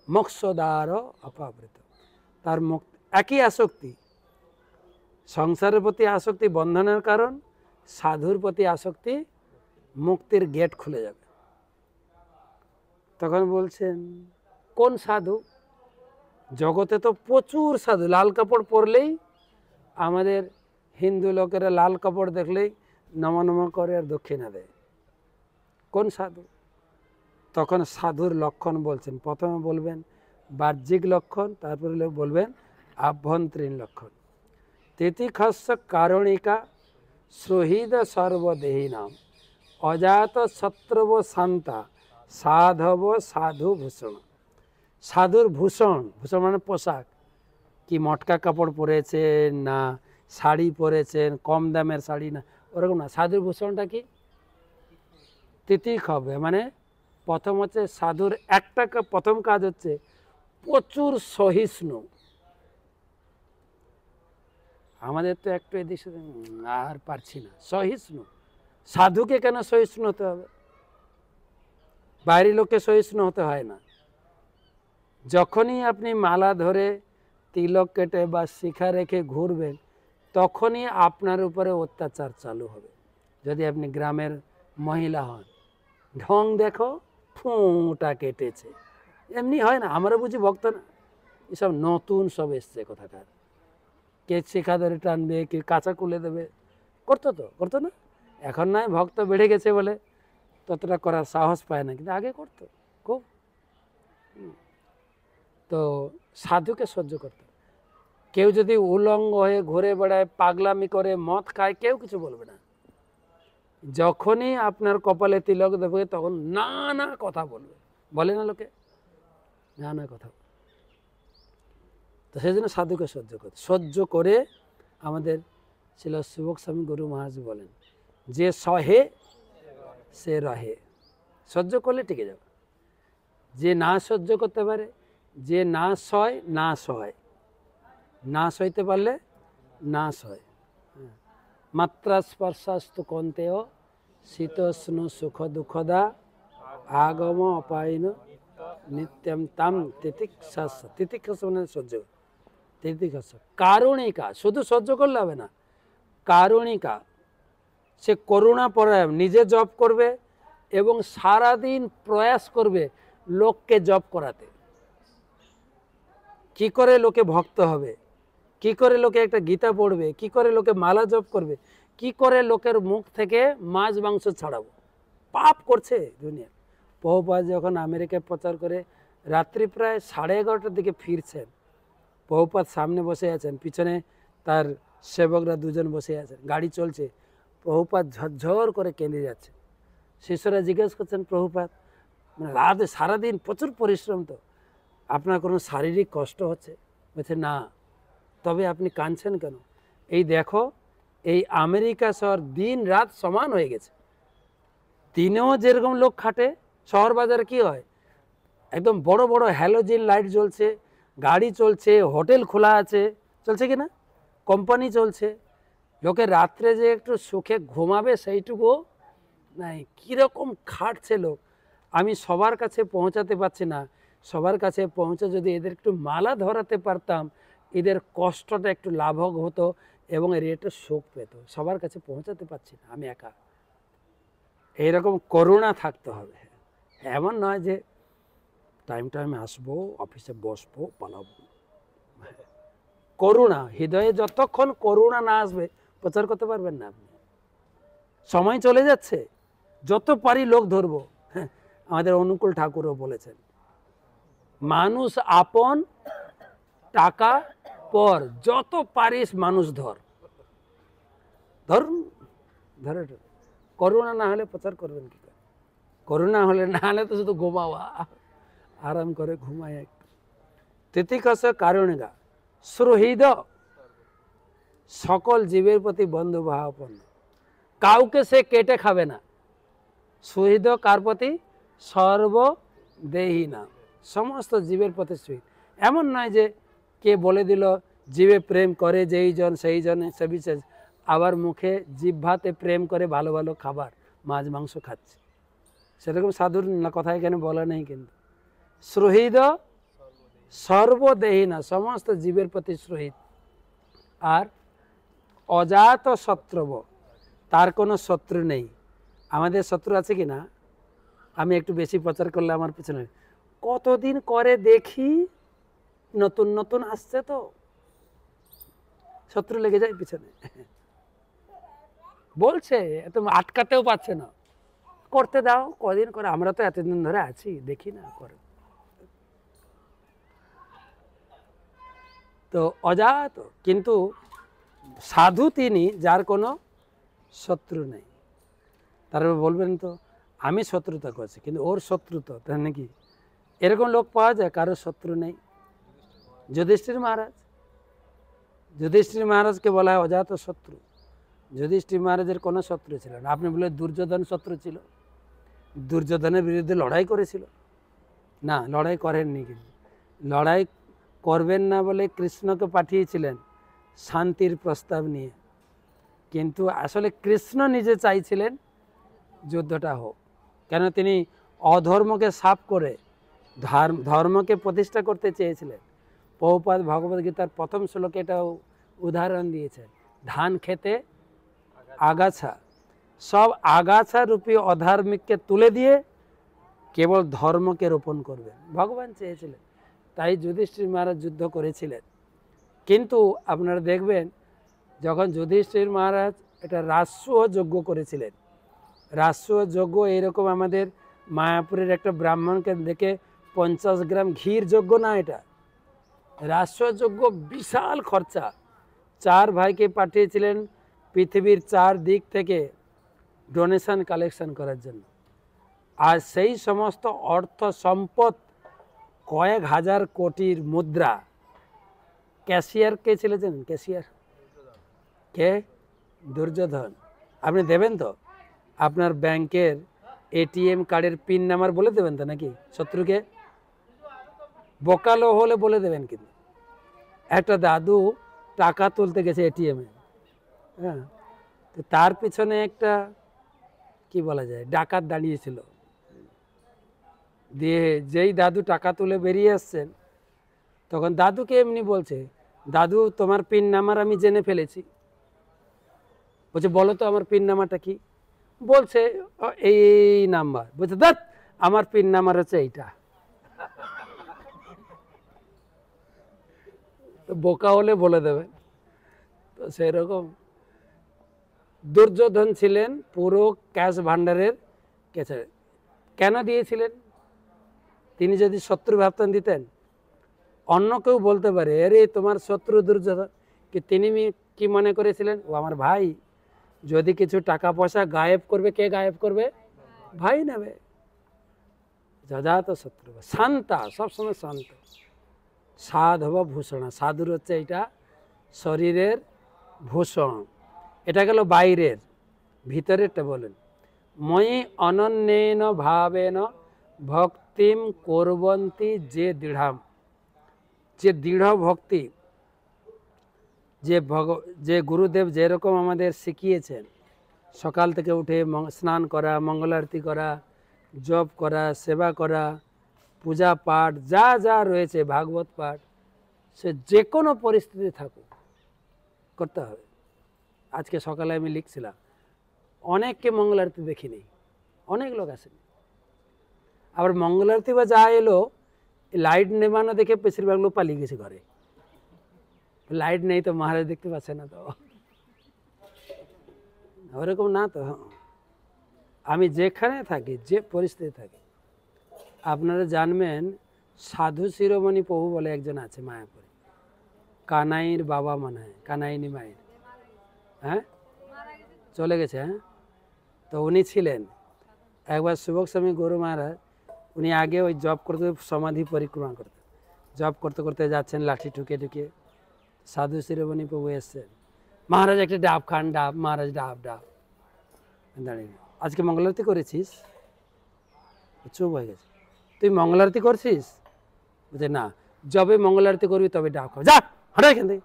মোক্ষদ্বার অপাবৃত, তার মুক্তি। একই আসক্তি, সংসারের প্রতি আসক্তি বন্ধনের কারণ, সাধুর প্রতি আসক্তি মুক্তির গেট খুলে যাবে। তখন বলছেন কোন সাধু? জগতে তো প্রচুর সাধু, লাল কাপড় পরলেই আমাদের হিন্দু লোকেরা লাল কাপড় দেখলেই নমা নমা করে আর দক্ষিণা দেয়। কোন সাধু? তখন সাধুর লক্ষণ বলছেন। প্রথমে বলবেন বাহ্যিক লক্ষণ, তারপরে বলবেন আভ্যন্তরীণ লক্ষণ। তিতিক্ষস্য কারণিকা সুহৃদ সর্বদেহী নাম অজাত শত্রব শান্তা সাধব সাধু ভূষণ। সাধুর ভূষণ, ভূষণ মানে পোশাক, কি মটকা কাপড় পরেছেন না শাড়ি পরেছেন, কম দামের শাড়ি না, ওরকম না। সাধুর ভূষণটা কি? তিতিক হবে, মানে প্রথম হচ্ছে সাধুর একটা প্রথম কাজ হচ্ছে প্রচুর সহিষ্ণু। আমাদের তো একটু এদিক আর পারছি না, সহিষ্ণু। সাধুকে কেন সহিষ্ণু হতে হবে? বাইরের লোককে সহিষ্ণু হতে হয় না। যখনই আপনি মালা ধরে তিলক কেটে বা শিখা রেখে ঘুরবেন, তখনই আপনার উপরে অত্যাচার চালু হবে। যদি আপনি গ্রামের মহিলা হন, ঢং দেখো, ফুঁটা কেটেছে, এমনি হয় না। আমরা বুঝি ভক্ত না, এসব নতুন সব এসছে কোথাকার। কে শিখা ধরে টানবে, কে কাঁচা কুলে দেবে, করতো তো, করতো না। এখন নয়, ভক্ত বেড়ে গেছে বলে ততটা করার সাহস পায় না, কিন্তু আগে করতো খুব। তো সাধুকে সহ্য করতে। কেউ যদি উলঙ্গ হয়ে ঘুরে বেড়ায়, পাগলামি করে, মদ খায়, কেউ কিছু বলবে না। যখনই আপনার কপালে তিলক দেবে, তখন নানা কথা বলবে, বলে না লোকে, নানা কথা। তো সেই জন্য সাধুকে সহ্য করতে, সহ্য করে আমাদের ছিল সুবক স্বামী গুরু মহারাজ বলেন, যে সহে সে রহে। সহ্য করলে টিকে যাবে। যে না সহ্য করতে পারে, যে না সয় না সয়, না সইতে পারলে না সয়। মাত্রা স্পর্শাস্তু কন্তেয় শীতোষ্ণ সুখ দুঃখদা আগম অপায়ন নিত্যম তাম তিতিক্ষাস। তিতিক্ষাস মানে সহ্য, তিতিক্ষাস কারুণিকা। শুধু সহ্য করলে হবে না, কারুণিকা। সে করুণা পরায়ণ, নিজে জপ করবে এবং সারাদিন প্রয়াস করবে লোককে জপ করাতে। কি করে লোকে ভক্ত হবে, কি করে লোকে একটা গীতা পড়বে, কি করে লোকে মালা জপ করবে, কি করে লোকের মুখ থেকে মাছ মাংস ছাড়াবো। পাপ করছে দুনিয়া। প্রভুপাদ যখন আমেরিকায় প্রচার করে রাত্রি প্রায় 11:30টার দিকে ফিরছেন, প্রভুপাদ সামনে বসে আছেন, পিছনে তার সেবকরা দুজন বসে আছেন, গাড়ি চলছে, প্রভুপাদ ঝরঝর করে কেঁদে যাচ্ছে। শিষ্যরা জিজ্ঞেস করছেন, প্রভুপাদ মানে রাত সারাদিন প্রচুর পরিশ্রম, তো আপনার কোনো শারীরিক কষ্ট হচ্ছে? বলছে না। তবে আপনি কাঁদছেন কেন? এই দেখো, এই আমেরিকা শহর দিন রাত সমান হয়ে গেছে। দিনেও যেরকম লোক খাটে, শহর বাজারে কি হয়, একদম বড় বড় হ্যালোজিন লাইট জ্বলছে, গাড়ি চলছে, হোটেল খোলা আছে, চলছে কি না, কোম্পানি চলছে। লোকের রাত্রে যে একটু সুখে ঘুমাবে সেইটুকু নাই। কীরকম খাটছে লোক। আমি সবার কাছে পৌঁছাতে পারছি না। সবার কাছে পৌঁছে যদি এদের একটু মালা ধরাতে পারতাম, এদের কষ্টটা একটু লাঘব হতো এবং এর একটু সুখ পেত। সবার কাছে পৌঁছাতে পারছি না, আমি একা। এইরকম করুণা থাকতে হবে। এমন নয় যে টাইমে আসবো, অফিসে বসবো, পালাবো। করুণা হৃদয়ে যতক্ষণ করুণা না আসবে প্রচার করতে পারবেন না আপনি। সময় চলে যাচ্ছে, যত পারি লোক ধরবো। হ্যাঁ, আমাদের অনুকূল ঠাকুরও বলেছেন, মানুষ আপন টাকা পর, যত পারিস মানুষ ধর। ধরুন, ধরে করুণা না হলে প্রচার করবেন কি করে? করুণা হলে না হলে তো শুধু ঘুমাওয়া, আরাম করে ঘুমায় একটু। তিতিক্ষস কারুণিকা সুহৃদ, সকল জীবের প্রতি বন্ধু ভাবাপন্ন। কাউকে সে কেটে খাবে না। সুহৃদ কার প্রতি? সর্বদেহী না, সমস্ত জীবের প্রতি সুহৃদ। এমন নয় যে কে বলে দিল জীবে প্রেম করে যেই জন সেই জনে সে বিশেষ, আবার মুখে জিহ্বাতে প্রেম করে ভালো ভালো খাবার মাছ মাংস খাচ্ছে। সেরকম সাধুর না কথা এখানে বলা নেই। কিন্তু সুহৃদ সর্বদেহী না, সমস্ত জীবের প্রতি সুহৃদ। আর অজাত শত্রুব, তার কোনো শত্রু নেই। আমাদের শত্রু আছে কি না? আমি একটু বেশি প্রচার করলে আমার পিছনে কতদিন করে দেখি, নতুন নতুন আসছে তো শত্রু লেগে যায় পিছনে। বলছে এত আটকাতেও পারছে না, করতে দাও, কদিন করে, আমরা তো এতদিন ধরে আছি, দেখি না করে। তো অজাত, কিন্তু সাধু তিনি যার কোনো শত্রু নেই। তারপর বলবেন তো আমি শত্রুতা করছি, কিন্তু ওর শত্রু তো, তাই নাকি? এরকম লোক পাওয়া যায় কারো শত্রু নেই। যুধিষ্ঠির মহারাজ, যুধিষ্ঠির মহারাজকে বলা হয় অজাত শত্রু। যুধিষ্ঠির মহারাজের কোনো শত্রু ছিল না। আপনি বলে দুর্যোধন শত্রু ছিল, দুর্যোধনের বিরুদ্ধে লড়াই করেছিল না? লড়াই করেননি। কিন্তু লড়াই করবেন না বলে কৃষ্ণকে পাঠিয়েছিলেন শান্তির প্রস্তাব নিয়ে, কিন্তু আসলে কৃষ্ণ নিজে চাইছিলেন যুদ্ধটা হোক। কেন? তিনি অধর্মকে সাফ করে ধর্মকে প্রতিষ্ঠা করতে চেয়েছিলেন। প্রভুপাদ ভগবদ্গীতার প্রথম শ্লোকে এটা উদাহরণ দিয়েছেন, ধান খেতে আগাছা, সব আগাছা রূপী অধার্মিককে তুলে দিয়ে কেবল ধর্মকে রোপণ করবেন, ভগবান চেয়েছিলেন। তাই যুধিষ্ঠির মহারাজ যুদ্ধ করেছিলেন। কিন্তু আপনারা দেখবেন যখন যুধিষ্ঠির মহারাজ এটা রাজসূয় যজ্ঞ করেছিলেন, রাজসূয় যজ্ঞ এইরকম আমাদের মায়াপুরের একটা ব্রাহ্মণকে দেখে 50 গ্রাম ঘির যজ্ঞ না, এটা রাজসূয় যজ্ঞ, বিশাল খরচা। 4 ভাইকে পাঠিয়েছিলেন পৃথিবীর 4 দিক থেকে ডোনেশন কালেকশন করার জন্য। আর সেই সমস্ত অর্থ সম্পদ, কয়েক হাজার কোটির মুদ্রা, ক্যাশিয়ার কে ছিলেন? ক্যাশিয়ার কে? দুর্যোধন আপনি দেবেন তো আপনার ব্যাংকের এটিএম কার্ডের পিন নাম্বার বলে দেবেন তো নাকি শত্রুকে বোকালো হলে বলে দেবেন কিন্তু একটা দাদু টাকা তুলতে গেছে এটিএমে হ্যাঁ তো তার পিছনে একটা কি বলা যায় ডাকাত দাঁড়িয়েছিল দিয়ে যেই দাদু টাকা তুলে বেরিয়ে আসছেন তখন দাদুকে এমনি বলছে দাদু তোমার পিন নাম্বার আমি জেনে ফেলেছি বলছে বলো তো আমার পিন নাম্বারটা কি বলছে এই নাম্বার বলছে দাদ আমার পিন নাম্বার হচ্ছে এইটা বোকা হলে বলে দেবেন তো সেরকম দুর্যোধন ছিলেন পুরো ক্যাশ ভান্ডারের কেছে কেন দিয়েছিলেন তিনি যদি শত্রু ভাবতেন দিতেন অন্য কেউ বলতে পারে আরে তোমার শত্রু দুর্যোধন কি তিনি কি মনে করেছিলেন ও আমার ভাই যদি কিছু টাকা পয়সা গায়েব করবে কে গায়েব করবে ভাই নেবে যজাত শত্রু শান্তা সবসময় শান্ত সাধব ভূষণ সাধুর হচ্ছে এটা শরীরের ভূষণ এটা গেল বাইরের ভিতরেরটা বলেন মই অনন্যেন ভাবেন ভক্তিম কুর্বন্তি যে দৃঢ়াম যে দৃঢ় ভক্তি যে গুরুদেব যেরকম আমাদের শিখিয়েছেন সকাল থেকে উঠে স্নান করা মঙ্গল আরতি করা জপ করা সেবা করা পূজা পাঠ যা যা রয়েছে ভাগবত পাঠ সে যে কোনো পরিস্থিতি থাকুক করতে হবে আজকে সকালে আমি লিখছিলাম অনেককে মঙ্গল আরতি দেখিনি অনেক লোক আসেন আবার মঙ্গল আরতি বা যা এলো লাইট নেবানো দেখে বেশিরভাগ লোক পালিয়ে গেছে ঘরে লাইট নেই তো মহারাজ দেখতে পাচ্ছে না তো ওরকম না তো আমি যেখানে থাকি যে পরিস্থিতি থাকি আপনারা জানবেন সাধু শিরোমণি প্রভু বলে একজন আছে মায়াপুরে কানাইর বাবা মনে হয় কানাইনি মায়ের হ্যাঁ চলে গেছে হ্যাঁ তো উনি ছিলেন একবার শুভক স্বামী গুরু মহারাজ উনি আগে ওই জব করতে সমাধি পরিক্রমা করতেন জব করতে করতে যাচ্ছেন লাঠি ঠুকে ঠুকে সাধু শিরোমণি প্রভু এসছেন মহারাজ একটা ডাব খান ডাব মহারাজ ডাব ডাব দাঁড়িয়ে আজকে মঙ্গলারতি করেছিস চুপ হয়ে গেছে তুই মঙ্গলারতি করছিস বলছে না যবে মঙ্গলারতি করবি তবে ডাব খাবো যা হাঁটা এখান থেকে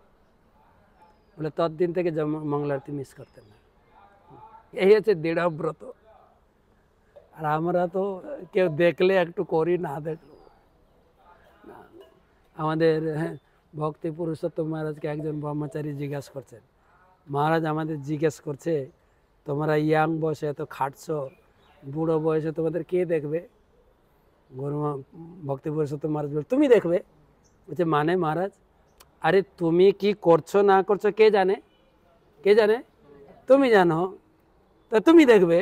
বলে ততদিন থেকে মঙ্গলারতি মিস করতেন না এই হচ্ছে দৃঢ়ব্রত আর আমরা তো কেউ দেখলে একটু করি না দেখলো না আমাদের ভক্তি পুরুষোত্তম মহারাজকে একজন ব্রহ্মচারী জিজ্ঞাসা করছেন মহারাজ আমাদের জিজ্ঞেস করছে তোমরা ইয়াং বয়সে এত খাটছো বুড়ো বয়সে তোমাদের কে দেখবে গুরু ভক্তি পুরুষোত্তম মহারাজ বলে তুমি দেখবে বলছে মানে মহারাজ আরে তুমি কি করছো না করছো কে জানে তুমি জানো তা তুমি দেখবে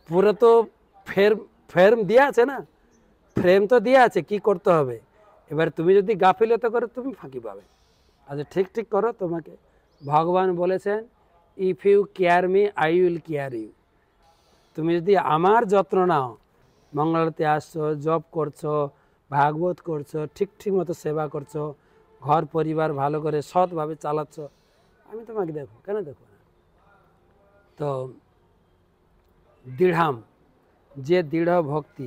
পুরো তো ফ্রেম দেওয়া আছে না ফ্রেম তো দেওয়া আছে কি করতে হবে এবার তুমি যদি গাফিলতা করো তুমি ফাঁকি পাবে আচ্ছা ঠিক ঠিক করো তোমাকে ভগবান বলেছেন if you care me I will care you তুমি যদি আমার যত্ন নাও মঙ্গলারতি আসছো জব করছো ভাগবত করছো ঠিক ঠিক মতো সেবা করছো ঘর পরিবার ভালো করে সৎভাবে চালাচ্ছ আমি তোমাকে দেখো কেন দেখো না তো দৃঢ়াম যে দৃঢ় ভক্তি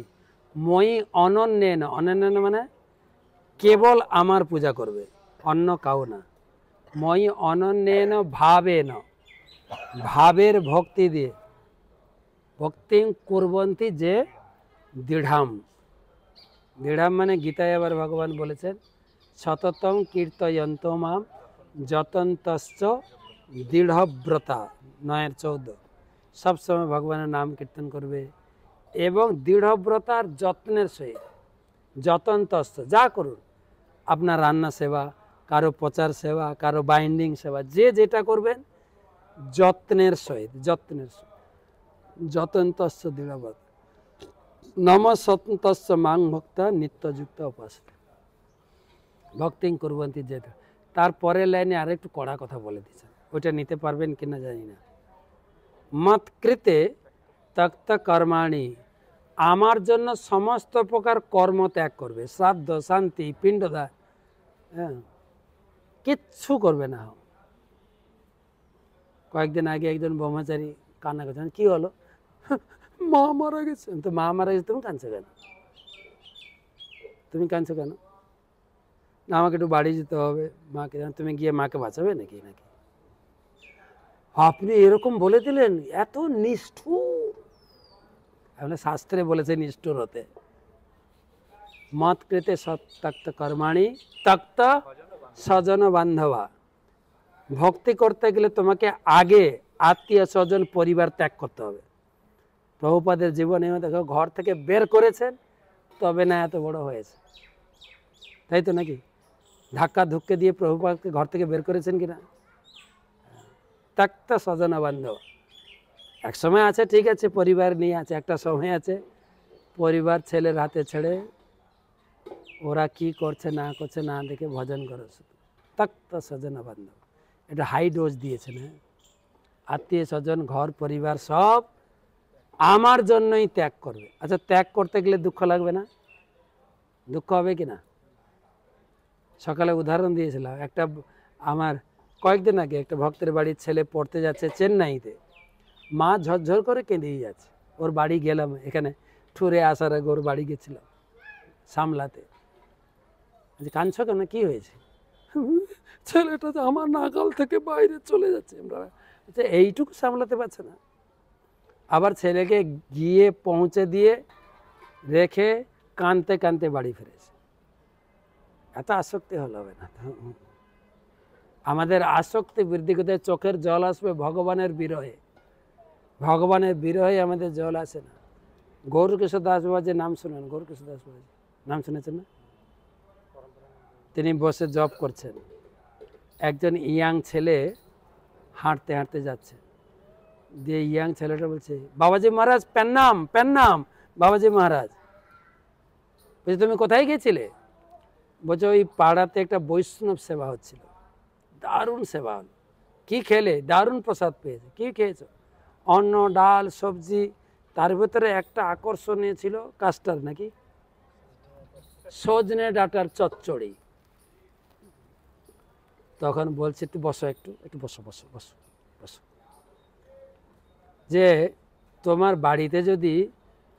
মই অনন্যেন অনন্যেন মানে কেবল আমার পূজা করবে অন্য কাউ না মই অনন্যেন ভাবেন ভাবের ভক্তি দিয়ে ভক্তি কুর্বন্তি যে দৃঢ়াম দৃঢ়াম মানে গীতায় আবার ভগবান বলেছেন সততম কীর্তয়ন্ত মাম যতন্তশ্চ দৃঢ়ব্রতা 9:14 সবসময় ভগবানের নাম কীর্তন করবে এবং দৃঢ়ব্রতার যত্নের সহিত যতন্তশ্চ যা করুন আপনার রান্না সেবা কারো প্রচার সেবা কারো বাইন্ডিং সেবা যে যেটা করবেন যত্নের সহিত যতন্তশ্চ দৃঢ়ব্রত নম সন্তস্য মাং ভক্তা নিত্যযুক্ত উপাসনা ভক্তিং কুর্বন্তি যেটা তারপরের লাইনে আরেকটু কড়া কথা বলে দিয়েছেন ওইটা নিতে পারবেন কিনা জানি না মৎকৃতে তক্ত কর্মাণি আমার জন্য সমস্ত প্রকার কর্ম ত্যাগ করবে শ্রাদ্ধ শান্তি পিণ্ডদান হ্যাঁ কিচ্ছু করবে না কয়েকদিন আগে একজন ব্রহ্মচারী কান্না করছেন, কি হলো? মা মারা গেছে। তো মা মারা গেছে, তুমি কাঁদছো কেন? তুমি কাঁদছো কেন? না আমাকে একটু বাড়ি যেতে হবে, মাকে। তুমি গিয়ে মাকে বাঁচাবে নাকি? আপনি এরকম বলে দিলেন, এত নিষ্ঠুর। শাস্ত্রে বলেছে নিষ্ঠুর হতে। মত কৃতে সত্যক্ত কর্মাণি তক্ত স্বজন বান্ধবা। ভক্তি করতে গেলে তোমাকে আগে আত্মীয় স্বজন পরিবার ত্যাগ করতে হবে। প্রভুপাদের জীবনে দেখো ঘর থেকে বের করেছেন, তবে না এত বড় হয়েছে, তাই তো নাকি? ধাক্কা ধুক্কে দিয়ে প্রভুপাদকে ঘর থেকে বের করেছেন কিনা? ত্যক্ত স্বজন বান্ধব। এক সময় আছে ঠিক আছে পরিবার নিয়ে আছে, একটা সময় আছে পরিবার ছেলের হাতে ছেড়ে ওরা কি করছে না করছে না দেখে ভজন করো শুধু। ত্যক্ত স্বজন বান্ধব, এটা হাই ডোজ দিয়েছেন। হ্যাঁ, আত্মীয় স্বজন ঘর পরিবার সব আমার জন্যই ত্যাগ করবে। আচ্ছা, ত্যাগ করতে গেলে দুঃখ লাগবে না? দুঃখ হবে কি না? সকালে উদাহরণ দিয়েছিলাম, একটা আমার কয়েকদিন আগে একটা ভক্তের বাড়ির ছেলে পড়তে যাচ্ছে চেন্নাইতে, মা ঝরঝর করে কেঁদেই যাচ্ছে। ওর বাড়ি গেলাম, এখানে ট্যুরে আসার আগে ওর বাড়ি গেছিলাম সামলাতে। কাঁদছো কেন, কি হয়েছে? ছেলেটা তো আমার নাগাল থেকে বাইরে চলে যাচ্ছে। আমরা এইটুকু সামলাতে পারছে না, আবার ছেলেকে গিয়ে পৌঁছে দিয়ে রেখে কাঁদতে কাঁদতে বাড়ি ফিরেছে। এত আসক্তি হলে হবে না। আমাদের আসক্তি বৃদ্ধি করতে চোখের জল আসবে ভগবানের বিরহে। ভগবানের বিরহে আমাদের জল আসে না। গৌরকিশোর দাস বাবাজির নাম শুনেন? গৌরকিশোর দাস বাবাজি নাম শুনেছেন না? তিনি বসে জব করছেন, একজন ইয়াং ছেলে হাঁটতে হাঁটতে যাচ্ছে, দিয়ে ইয়াং ছেলেটা বলছে, বাবাজি মহারাজ প্রণাম প্রণাম। বাবাজি মহারাজ বলছে, তুমি কোথায় গেছিলে? বলছে, ওই পাড়াতে একটা বৈষ্ণব সেবা হচ্ছিল, দারুণ সেবা হল। কী খেলে? দারুণ প্রসাদ পেয়েছে। কী খেয়েছ? অন্ন ডাল সবজি, তার ভেতরে একটা আকর্ষণীয় ছিল কাস্টার নাকি সজনে ডাঁটার চচ্চড়ি। তখন বলছে, একটু বসো, একটু বসো বসো বসো বসো। যে তোমার বাড়িতে যদি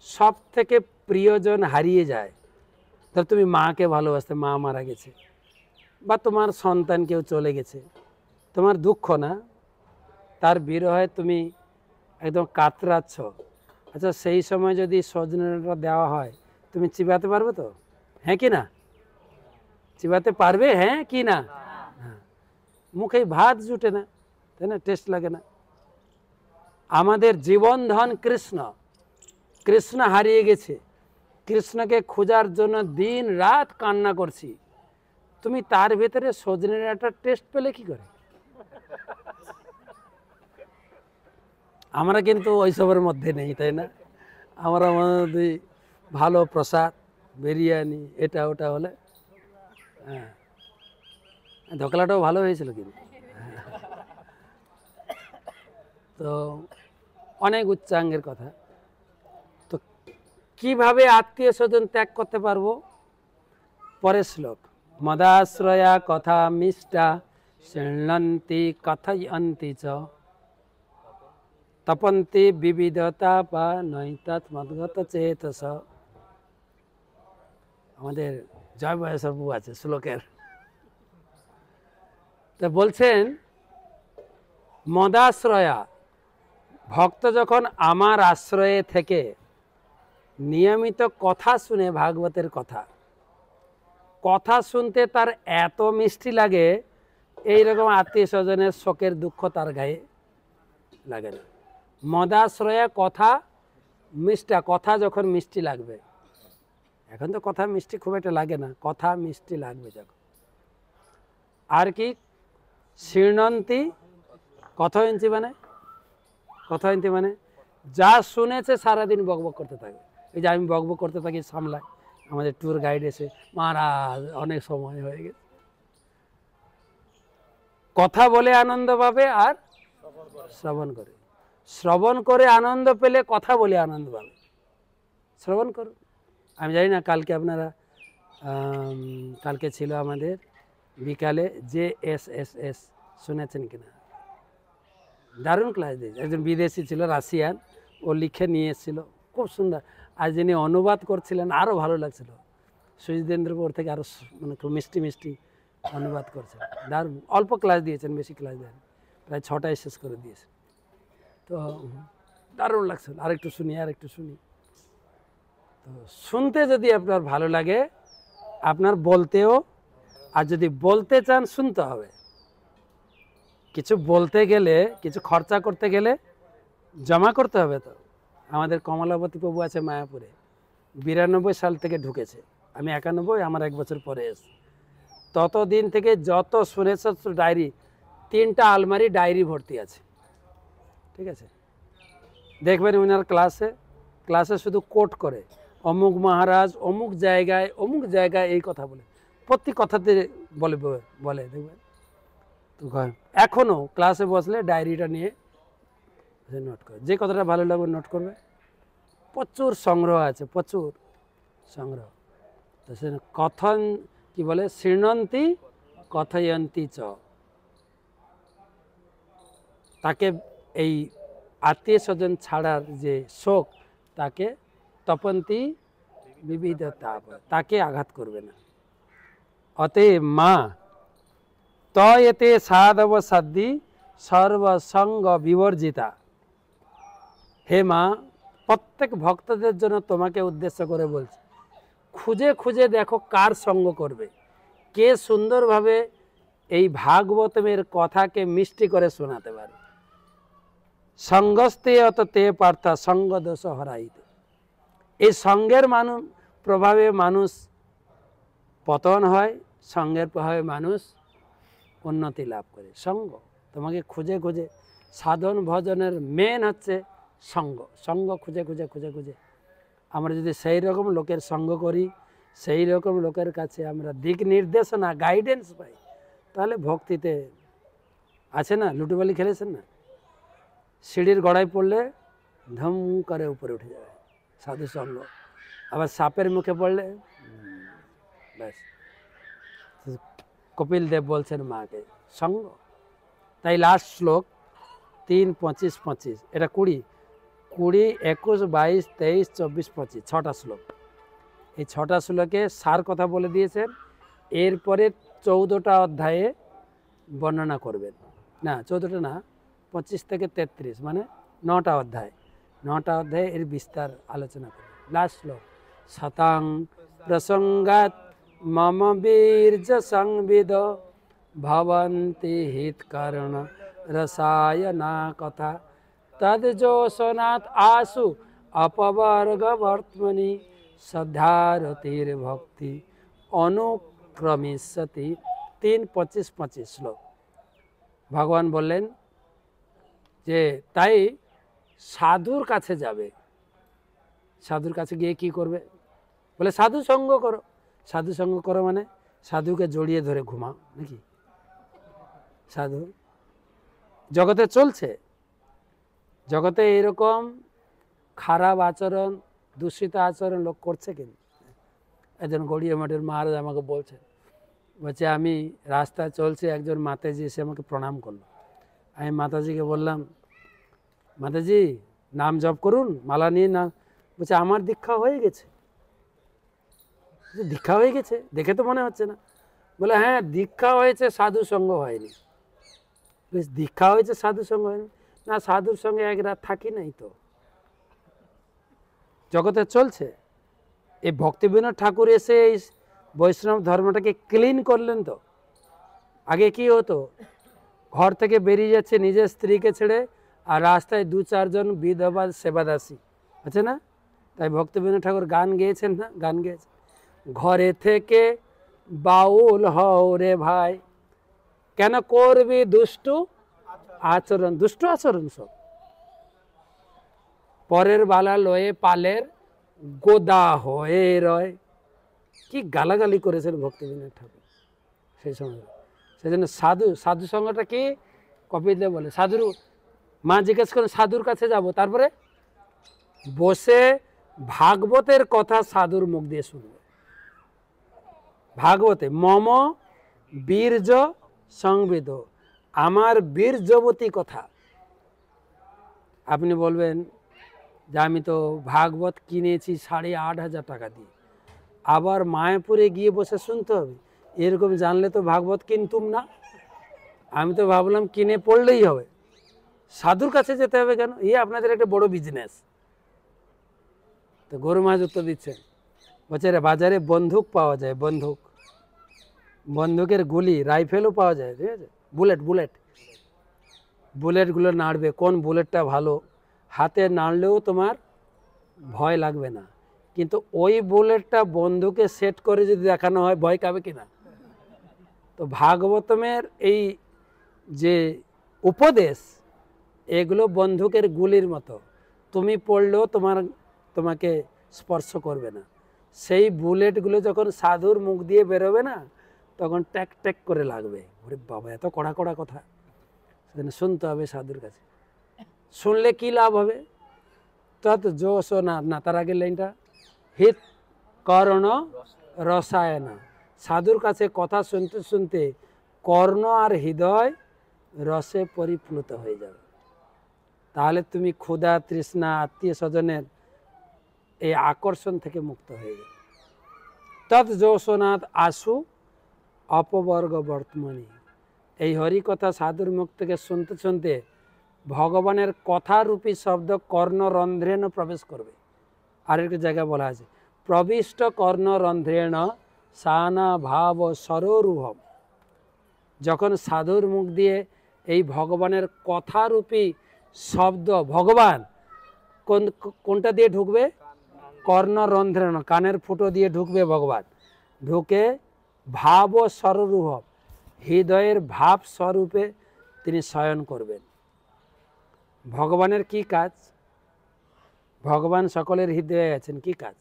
সব থেকে প্রিয়জন হারিয়ে যায়, তাহলে তুমি মাকে ভালোবাসতে, মা মারা গেছে, বা তোমার সন্তান কেউ চলে গেছে, তোমার দুঃখ না? তার বিরহে তুমি একদম কাতরাচ্ছ। আচ্ছা, সেই সময় যদি সজনেটা দেওয়া হয়, তুমি চিবাতে পারবে তো? হ্যাঁ কি না? চিবাতে পারবে? হ্যাঁ কি না? হ্যাঁ, মুখে ভাত জুটে না, তাই না? টেস্ট লাগে না। আমাদের জীবন ধন কৃষ্ণ, কৃষ্ণ হারিয়ে গেছে, কৃষ্ণকে খোঁজার জন্য দিন রাত কান্না করছি, তুমি তার ভেতরে সজনের একটা টেস্ট পেলে কি করে? আমরা কিন্তু ওইসবের মধ্যে নেই, তাই না? আমরা মধ্যে ভালো প্রসাদ বিরিয়ানি এটা ওটা হলে, হ্যাঁ, ধোকলাটাও ভালো হয়েছিল কিন্তু। তো অনেক উচ্চাঙ্গের কথা। তো কিভাবে আত্মীয় স্বজন ত্যাগ করতে পারবো? পরের শ্লোক, মদাশ্রয়া কথা মিষ্টা শৃণ্বন্তি কথয়ন্তি চ তপন্তি বিবিধতা বা নৈতৎ মদ্গত চেতস। আমাদের জয় বয়সবু আছে শ্লোকের। তা বলছেন, মদাশ্রয়া, ভক্ত যখন আমার আশ্রয়ে থেকে নিয়মিত কথা শুনে, ভাগবতের কথা, কথা শুনতে তার এত মিষ্টি লাগে, এইরকম আত্মীয় স্বজনের শোকের দুঃখ তার গায়ে লাগে না। মদাশ্রয়া কথা মিষ্টা, কথা যখন মিষ্টি লাগবে, এখন তো কথা মিষ্টি খুব একটা লাগে না, কথা মিষ্টি লাগবে যখন। আর কি? শৃণ্বন্তি কথয়ন্তি মানে, কথয়ন্তি মানে যা শুনেছে সারাদিন বকবক করতে থাকে। এই যে আমি বকবক করতে থাকি, সামলায় আমাদের ট্যুর গাইড এসে, মহারাজ অনেক সময় হয়ে গেছে। কথা বলে আনন্দ পাবে আর শ্রবণ করে, শ্রবণ করে আনন্দ পেলে কথা বলে আনন্দ পাবে। শ্রবণ করুন। আমি জানি না কালকে আপনারা, কালকে ছিল আমাদের বিকালে JSSS, শুনেছেন কিনা? দারুণ ক্লাস দিয়েছে। একজন বিদেশি ছিল, রাশিয়ান, ও লিখে নিয়ে এসেছিল, খুব সুন্দর। আর যিনি অনুবাদ করছিলেন আরও ভালো লাগছিল, সুজিতেন্দ্রপুর থেকে, আরও মানে খুব মিষ্টি মিষ্টি অনুবাদ করছেন, দারুণ। অল্প ক্লাস দিয়েছেন, বেশি ক্লাস দেন, প্রায় 6টায় শেষ করে দিয়েছেন। তো দারুণ লাগছিল, আরেকটু শুনি আরেকটু শুনি। তো শুনতে যদি আপনার ভালো লাগে, আপনার বলতেও, আর যদি বলতে চান শুনতে হবে। কিছু বলতে গেলে, কিছু খরচা করতে গেলে জমা করতে হবে। তো আমাদের কমলাবতী প্রভু আছে মায়াপুরে, 92 সাল থেকে ঢুকেছে, আমি 91, আমার 1 বছর পরে এসে। ততদিন থেকে যত শুনেছ ডায়েরি, 3টা আলমারি ডায়েরি ভর্তি আছে, ঠিক আছে। দেখবেন উনার ক্লাসে শুধু কোট করে, অমুক মহারাজ অমুক জায়গায় এই কথা বলে, প্রতি কথাতে বলে দেখবেন। তো এখনও ক্লাসে বসলে ডায়েরিটা নিয়ে নোট করে, যে কথাটা ভালো লাগবে নোট করবে। প্রচুর সংগ্রহ আছে, প্রচুর সংগ্রহ। তো সে কথন কি বলে, শৃণন্তি কথয়ন্তি চ, তাকে এই আত্মীয় স্বজন ছাড়ার যে শোক, তাকে তপন্তি বিবিধতা, তাকে আঘাত করবে না। অতএব মা তয়েতে সাধব সাধ্যি সর্বসঙ্গ বিবর্জিতা। হে মা, প্রত্যেক ভক্তদের জন্য তোমাকে উদ্দেশ্য করে বলছি, খুঁজে খুঁজে দেখো কার সঙ্গ করবে, কে সুন্দরভাবে এই ভাগবতমের কথাকে মিষ্টি করে শোনাতে পারে। সঙ্গস্তে অত তে পার্থা সঙ্গ দোষ হরাইতে। এই সঙ্গের প্রভাবে মানুষ পতন হয়, সঙ্গের প্রভাবে মানুষ উন্নতি লাভ করে। সঙ্গ তোমাকে খুঁজে খুঁজে, সাধন ভজনের মেন হচ্ছে সঙ্গ খুঁজে খুঁজে খুঁজে খুঁজে। আমরা যদি সেই রকম লোকের সঙ্গ করি, সেই রকম লোকের কাছে আমরা দিক নির্দেশনা, গাইডেন্স পাই, তাহলে ভক্তিতে আছে না, লুটুবালি খেলেছেন না, সিঁড়ির গড়ায় পড়লে ধম করে উপরে উঠে যাবে, সাধু সঙ্গ। আবার সাপের মুখে পড়লে ব্যাস। কপিল দেব বলছেন মাকে সঙ্গ। তাই লাস্ট শ্লোক 3, 25, 25, এটা 20, 21, 22, 23, 24, 25, 6টা শ্লোক। এই 6টা শ্লোকে সার কথা বলে দিয়েছেন। এরপরে 14টা অধ্যায়ে বর্ণনা করবেন, না 14টা না, 25 থেকে 33, মানে 9টা অধ্যায়। 9টা অধ্যায়ে এর বিস্তার আলোচনা করবেন। লাস্ট শ্লোক, শতাং প্রসঙ্গাত মম বীর্য সংবিদ ভবন্তি হিত কারণ রসায়না কথা তদ্যোশনাথ আশু অপবর্গ বর্তমনি শ্রদ্ধারতির ভক্তি অনুক্রমিষ্যতি। 3, 25, 25 শ্লোক। ভগবান বললেন যে তাই সাধুর কাছে যাবে। সাধুর কাছে গিয়ে কি করবে? বলে সাধু সঙ্গ করো। সাধু সঙ্গ করো মানে সাধুকে জড়িয়ে ধরে ঘুমাও নাকি? সাধু জগতে চলছে, জগতে এরকম খারাপ আচরণ, দূষিত আচরণ লোক করছে। কিন্তু একজন গড়িয়া মঠের মহারাজ আমাকে বলছেন, বলছে আমি রাস্তায় চলছে, একজন মাতাজি এসে আমাকে প্রণাম করলো। আমি মাতাজিকে বললাম, মাতাজি নাম জপ করুন, মালা নিয়ে না। বলছে আমার দীক্ষা হয়ে গেছে। দীক্ষা হয়ে গেছে দেখে তো মনে হচ্ছে না। বলে হ্যাঁ দীক্ষা হয়েছে, সাধু সঙ্গ হয়নি। বেশ, দীক্ষা হয়েছে সাধু সঙ্গ হয়নি না? সাধুর সঙ্গে এক রাত থাকি নাই তো। জগতে চলছে। এই ভক্তিবিনোদ ঠাকুর এসে এই বৈষ্ণব ধর্মটাকে ক্লিন করলেন। তো আগে কি হতো, ঘর থেকে বেরিয়ে যাচ্ছে নিজের স্ত্রীকে ছেড়ে, আর রাস্তায় 2-4 জন বিধবা সেবাদাসী আছে না? তাই ভক্তিবিনোদ ঠাকুর গান গেয়েছেন না, গান গেয়েছেন, ঘরে থেকে বাউল হও রে ভাই, কেন করবি দুষ্টু আচরণ। দুষ্ট আচরণ সব, পরের বালা লয়ে পালের গোদা হয়ে রয়। কি গালাগালি করেছেন ভক্তিবিনোদ ঠাকুর সেই সময়। সেই জন্য সাধু সঙ্গটা কি কপিল দেব বলে, সাধুর মা জিজ্ঞেস করেন সাধুর কাছে যাব, তারপরে বসে ভাগবতের কথা সাধুর মুখ দিয়ে শুনবে। ভাগবতে মম বীর্য সংবিদ, আমার বীর্যবতী কথা, আপনি বলবেন যে আমি তো ভাগবত কিনেছি 8,500 টাকা দিয়ে, আবার মায়াপুরে গিয়ে বসে শুনতে হবে, এরকম জানলে তো ভাগবত কিনতুম না। আমি তো ভাবলাম কিনে পড়লেই হবে, সাধুর কাছে যেতে হবে কেন? আপনাদের একটা বড় বিজনেস। তো গরু মাছ উত্তর দিচ্ছেন, বলছে রে বাজারে বন্দুক পাওয়া যায়, বন্দুক, বন্দুকের গুলি, রাইফেলও পাওয়া যায়, ঠিক আছে, বুলেটগুলো নাড়বে, কোন বুলেটটা ভালো, হাতে নাড়লেও তোমার ভয় লাগবে না, কিন্তু ওই বুলেটটা বন্দুকে সেট করে যদি দেখানো হয়, ভয় পাবে কিনা? তো ভাগবতমের এই যে উপদেশ, এগুলো বন্দুকের গুলির মতো, তুমি পড়লেও তোমাকে স্পর্শ করবে না। সেই বুলেটগুলো যখন সাধুর মুখ দিয়ে বেরোবে না, তখন ট্যাক ট্যাক করে লাগবে। ওরে বাবা, এত কড়া কড়া কথা, সেখানে শুনতে হবে সাধুর কাছে। শুনলে কি লাভ হবে? তৎ যোশ না, তার আগের লাইনটা, হিত কর্ণ রসায়ন। সাধুর কাছে কথা শুনতে শুনতে কর্ণ আর হৃদয় রসে পরিপ্লুত হয়ে যাবে। তাহলে তুমি ক্ষুধা, তৃষ্ণা, আত্মীয় স্বজনের এই আকর্ষণ থেকে মুক্ত হয়ে যাবে। তৎ যোশনাথ আশু অপবর্গ বর্তমানে। এই হরিকথা সাধুর মুখ থেকে শুনতে শুনতে ভগবানের কথারূপী শব্দ কর্ণরন্ধ্রেণ প্রবেশ করবে। আরেকটা জায়গায় বলা আছে, প্রবিষ্ট কর্ণরন্ধ্রেণ সানা ভাব সরোরুহম। যখন সাধুর মুখ দিয়ে এই ভগবানের কথারূপী শব্দ, ভগবান কোনটা দিয়ে ঢুকবে? কর্ণরন্ধ্রেণ, কানের ফুটো দিয়ে ঢুকবে ভগবান, ঢুকে ভাব ও সরোরুহম, হৃদয়ের ভাব স্বরূপে তিনি শয়ন করবেন। ভগবানের কি কাজ? ভগবান সকলের হৃদয়ে আছেন, কি কাজ?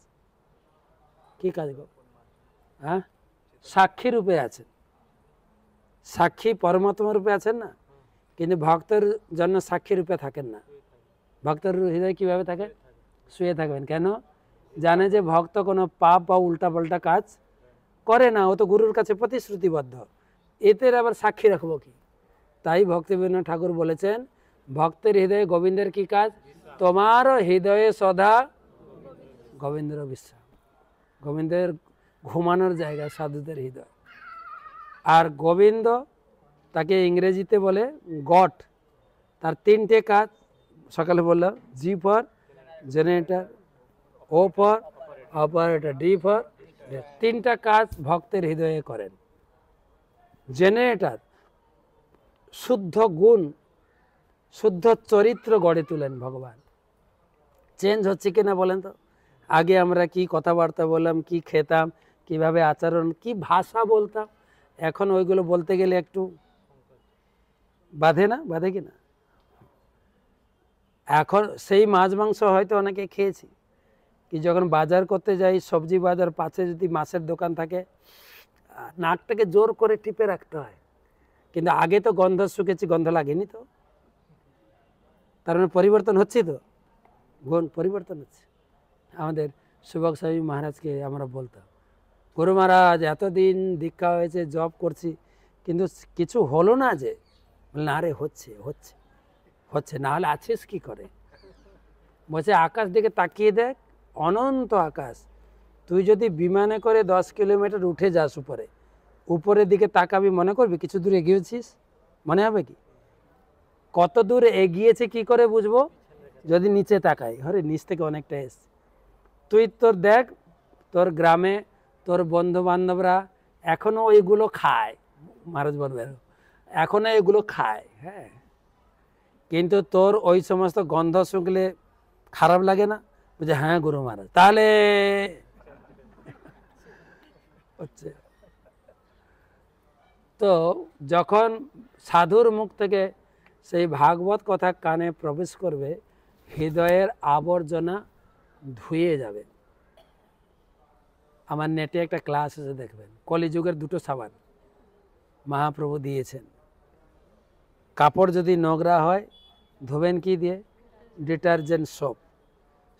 কি কাজ গো? হ্যাঁ, সাক্ষী রূপে আছেন, সাক্ষী পরমাত্মা রূপে আছেন না, কিন্তু ভক্তের জন্য সাক্ষী রূপে থাকেন না। ভক্তের হৃদয় কিভাবে থাকে? শুয়ে থাকবেন। কেন? জানে যে ভক্ত কোনো পাপ বা উল্টাপাল্টা কাজ করে না, ও তো গুরুর কাছে প্রতিশ্রুতিবদ্ধ, এতে আবার সাক্ষী রাখবো কি? তাই ভক্তিবিনোদ ঠাকুর বলেছেন, ভক্তের হৃদয়ে গোবিন্দের কি কাজ? তোমারও হৃদয়ে সদা গোবিন্দের বিশ্রাম। গোবিন্দের ঘুমানোর জায়গা সাধুদের হৃদয়। আর গোবিন্দ, তাকে ইংরেজিতে বলে গড, তার 3টে কাজ। সকালে বললাম, G for generator, O for operator, D for, 3টা কাজ ভক্তের হৃদয়ে করেন। জেনারেটর, শুদ্ধ গুণ, শুদ্ধ চরিত্র গড়ে তোলেন ভগবান। চেঞ্জ হচ্ছে কিনা বলেন তো? আগে আমরা কি কথাবার্তা বললাম, কি খেতাম, কিভাবে আচরণ, কি ভাষা বলতাম, এখন ওইগুলো বলতে গেলে একটু বাধে না? বাধে কিনা? এখন সেই মাছ মাংস হয়তো অনেকে খেয়েছি, কি যখন বাজার করতে যাই, সবজি বাজার, পাশে যদি মাছের দোকান থাকে, নাকটাকে জোর করে টিপে রাখতে হয়। কিন্তু আগে তো গন্ধ শুকেছি, গন্ধ লাগেনি তো, তার মানে পরিবর্তন হচ্ছে, তো গুণ পরিবর্তন হচ্ছে। আমাদের সুভগ স্বামী মহারাজকে আমরা বলতাম, গুরু মহারাজ এতদিন দীক্ষা হয়েছে, জব করছি, কিন্তু কিছু হলো না যে? না রে, হচ্ছে হচ্ছে হচ্ছে, না হলে আছিস কি করে? বলছে আকাশ দিকে তাকিয়ে দেখ, অনন্ত আকাশ, তুই যদি বিমানে করে 10 কিলোমিটার উঠে যাস উপরে, উপরের দিকে তাকাবি, মনে করবি কিছু দূর এগিয়েছিস? মনে হবে কি? কত দূর এগিয়েছে কি করে বুঝবো? যদি নিচে তাকাই, আরে নিচ থেকে অনেকটা এসছে। তুই তোর দেখ, তোর গ্রামে তোর বন্ধু বান্ধবরা এখনো ওইগুলো খায়, মহারাজ বলবেন এখনো এগুলো খায়, হ্যাঁ, কিন্তু তোর ওই সমস্ত গন্ধ শুকলে খারাপ লাগে না? বুঝে, হ্যাঁ গুরু মহারাজ, তাহলে হচ্ছে। তো যখন সাধুর মুখ থেকে সেই ভাগবত কথা কানে প্রবেশ করবে, হৃদয়ের আবর্জনা ধুয়ে যাবে। আমার নেটে একটা ক্লাস আছে, দেখবেন, কলিযুগের 2টো সাবান মহাপ্রভু দিয়েছেন। কাপড় যদি নোংরা হয়, ধোবেন কি দিয়ে? Detergent soap.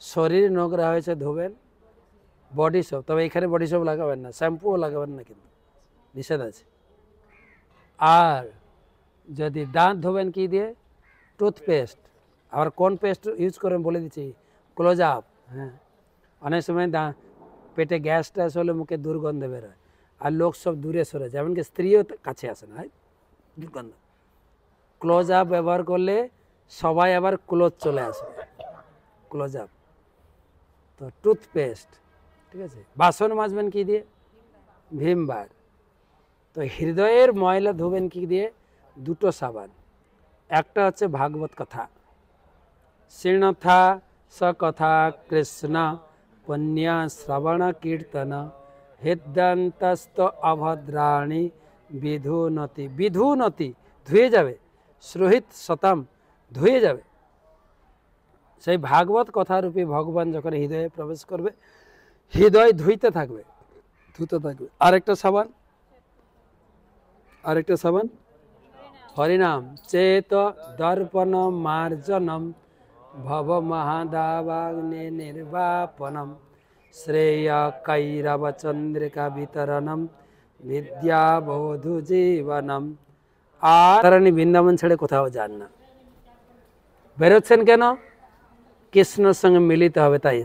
শরীর নোংরা হয়েছে, ধোবেন বডি সোপ। তবে এখানে বডি সোপ লাগাবেন না, শ্যাম্পুও লাগাবেন না, কিন্তু নিষেধ আছে। আর যদি দাঁত ধোবেন কি দিয়ে? টুথপেস্ট। আবার কোন পেস্ট ইউজ করেন বলে দিচ্ছি, ক্লোজ আপ। হ্যাঁ, অনেক সময় পেটে গ্যাস ট্যাস হলে মুখে দুর্গন্ধ বেরোয়, আর লোক সব দূরে সরে যায়, এমনকি স্ত্রীও কাছে আসে না, দুর্গন্ধ। ক্লোজ আপ ব্যবহার করলে সবাই আবার ক্লোজ চলে আসবে, ক্লোজ আপ। তো টুথপেস্ট, ঠিক আছে। বাসন মাজবেন কি দিয়ে? ভীম বার। তো হৃদয়ের ময়লা ধোবেন কি দিয়ে? দুটো সাবান। একটা হচ্ছে ভাগবত কথা, শৃণথা স কথা কৃষ্ণ পুণ্য শ্রবণ কীর্তন হৃদয়ন্তস্ত অভদ্রাণী বিধুনতি। বিধুনতি ধুয়ে যাবে, শ্রোহিত শতম ধুয়ে যাবে। সেই ভাগবত কথারূপী ভগবান যখন হৃদয়ে প্রবেশ করবে, হৃদয় ধুইতে থাকবে, ধুতে থাকবে। আরেকটা সাবান, আরেকটা সাবান হরিনাম চেত দর্পণ মার্জনম ভব মহাদাবাগ্নে নির্বাপনম শ্রেয় কৈরব চন্দ্রিকা বিতরণম বিদ্যা বধূ জীবনম। আর তারানি বৃন্দাবন ছেড়ে কোথাও যান না। বেরোচ্ছেন কেন? কৃষ্ণের সঙ্গে মিলিত হবে, তাই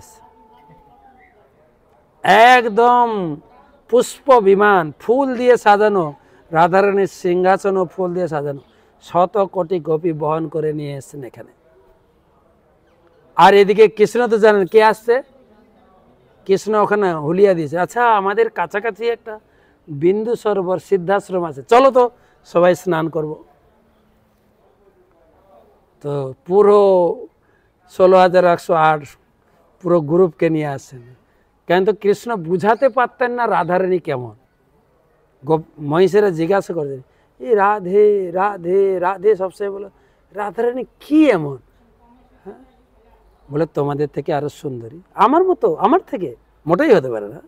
একদম পুষ্প বিমান, ফুল দিয়ে সাজানো, রাধারানীর সিংহাসন ও ফুল দিয়ে সাজানো, 100 কোটি গোপী বহন করে নিয়ে এসছেন এখানে। আর এদিকে কৃষ্ণ তো জানেন কে আসছে, কৃষ্ণ ওখানে হুলিয়া দিয়েছে, আচ্ছা আমাদের কাছাকাছি একটা বিন্দু সরোবর সিদ্ধাশ্রম আছে, চলো তো সবাই স্নান করব। তো পুরো 16,108 পুরো গ্রুপকে নিয়ে আসছেন। কেন? তো কৃষ্ণ বুঝাতে পারতেন না রাধারানী কেমন। মহিষেরা জিজ্ঞাসা করতেন, এই রাধে রাধে রাধে, সবসময় বলো রাধারানী কি এমন? হ্যাঁ, বলে তোমাদের থেকে আরো সুন্দরী, আমার মতো, আমার থেকে মোটেই হতে পারে না।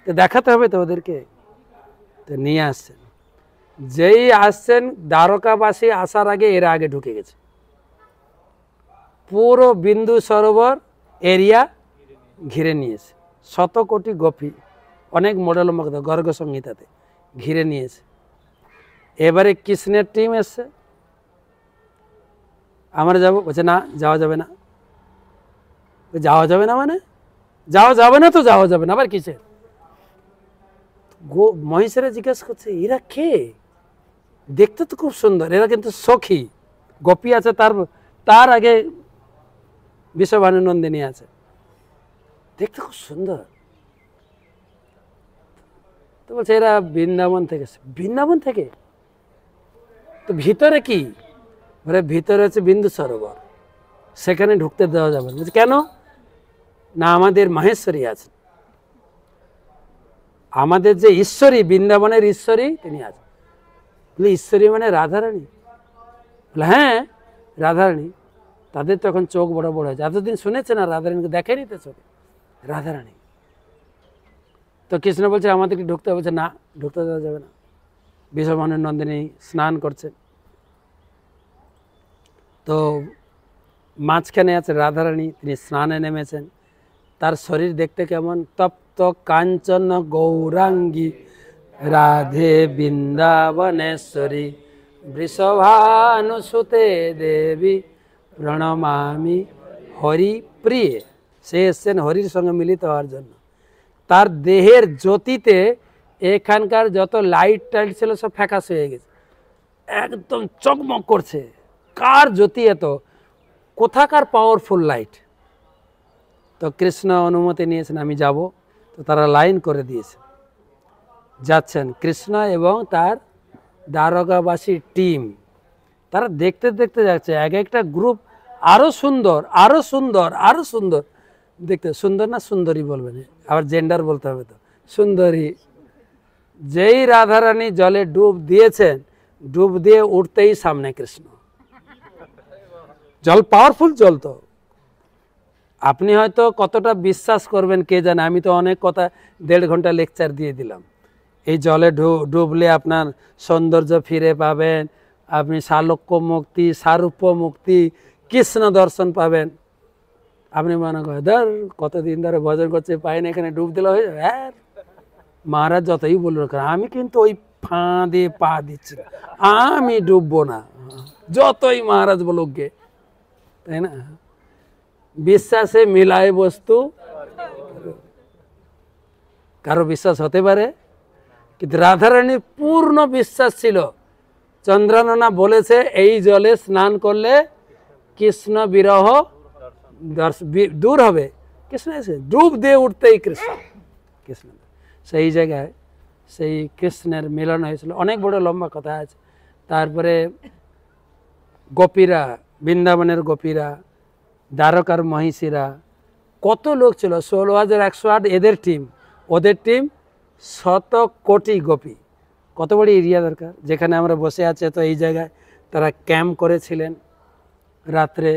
তো দেখাতে হবে তো ওদেরকে। তো নিয়ে আসছেন। যেই আসছেন, দ্বারকাবাসী আসার আগে এরা আগে ঢুকে গেছে। পুরো বিন্দু সরোবর এরিয়া ঘিরে নিয়েছে, 100 কোটি গোপী, অনেক মডেল মগ্ধ গর্গ সংহিতাতে ঘিরে নিয়েছে। এবারে কৃষ্ণের টিম এসছে, আমরা যাবো, বলছে না যাওয়া যাবে না। যাওয়া যাবে না মানে? যাওয়া যাবে না তো যাওয়া যাবে না, আবার কিসের? মহিষেরা জিজ্ঞেস করছে এরা কে? দেখতে তো খুব সুন্দর, এরা কিন্তু সখী গোপী আছে, তার আগে বিশ্বভানু নন্দিনী আছে, দেখতে খুব সুন্দর। তো বলছে এরা বৃন্দাবন থেকে। বৃন্দাবন থেকে? তো ভিতরে কি? বলে ভিতরে হচ্ছে বিন্দু সরোবর, সেখানে ঢুকতে দেওয়া যাবে না। কেন? না আমাদের মাহেশ্বরী আছেন, আমাদের যে ঈশ্বরী, বৃন্দাবনের ঈশ্বরী তিনি আছেন। বলে ঈশ্বরী মানে রাধারানী? বলে হ্যাঁ রাধারানী। তাদের তখন চোখ বড় বড় হয়েছে, এতদিন শুনেছে না রাধারানীকে, দেখেনি তো চোখে, রাধারানী। তো কৃষ্ণ বলছে আমাদেরকে ঢুকতে, বলছে না ঢুকতে দেওয়া যাবে না। বিশ্বভানু নন্দিনী স্নান করছে, তো মাঝখানে আছে রাধারানী, তিনি স্নানে নেমেছেন। তার শরীর দেখতে কেমন? তপ্ত কাঞ্চন গৌরাঙ্গী রাধে বৃন্দাবনেশ্বরী বৃষভানুসুতে দেবী প্রণমামি হরি প্রিয়ে। সে এসছেন হরির সঙ্গে মিলিত হওয়ার জন্য। তার দেহের জ্যোতিতে এখানকার যত লাইট টাইট ছিল সব ফ্যাকাশ হয়ে গেছে, একদম চকমক করছে। কার জ্যোতি এত? কোথাকার পাওয়ারফুল লাইট? তো কৃষ্ণ অনুমতি নিয়েছেন আমি যাব। তো তারা লাইন করে দিয়েছে, যাচ্ছেন কৃষ্ণ এবং তার দ্বারকাবাসী টিম। তারা দেখতে দেখতে যাচ্ছে, এক একটা গ্রুপ আরো সুন্দর, আরো সুন্দর, আরো সুন্দর দেখতে। সুন্দর না সুন্দরী বলবেন, আবার জেন্ডার বলতে হবে তো, সুন্দরী। যেই রাধারানী জলে ডুব দিয়েছেন, ডুব দিয়ে উঠতেই সামনে কৃষ্ণ। জল পাওয়ারফুল জল, তো আপনি হয়তো কতটা বিশ্বাস করবেন কে জানে। আমি তো অনেক কথা 1.5 ঘন্টা লেকচার দিয়ে দিলাম। এই জলে ডুবলে আপনার সৌন্দর্য ফিরে পাবেন, আপনি সালোক্য মুক্তি, সারূপ্য মুক্তি, কৃষ্ণ দর্শন পাবেন। আপনি মনে করেন ধর কতদিন ধরে ভজন করছে, পাই না, এখানে ডুব দিলে হয়ে যাবে। হ্যাঁ, মহারাজ যতই বলুন, আমি কিন্তু ওই ফাঁদে পা দিচ্ছি, আমি ডুববো না, যতই মহারাজ বলুক গে। তাই না? বিশ্বাসে মিলায় বস্তু, কারো বিশ্বাস হতে পারে, কিন্তু রাধারানীর পূর্ণ বিশ্বাস ছিল। চন্দ্রাননা বলেছে এই জলে স্নান করলে কৃষ্ণ বিরহ দূর হবে। কৃষ্ণ এসে ডুব দিয়ে উঠতেই কৃষ্ণ, কৃষ্ণ সেই জায়গায় সেই কৃষ্ণের মিলন হয়েছিল। অনেক বড় লম্বা কথা আছে। তারপরে গোপীরা, বৃন্দাবনের গোপীরা, দ্বারকার মহিষীরা, কত লোক ছিল, 16,108 এদের টিম, ওদের টিম 100 কোটি গোপী। কত বড় এরিয়া দরকার, যেখানে আমরা বসে আছি। তো এই জায়গায় তারা ক্যাম্প করেছিলেন রাত্রে।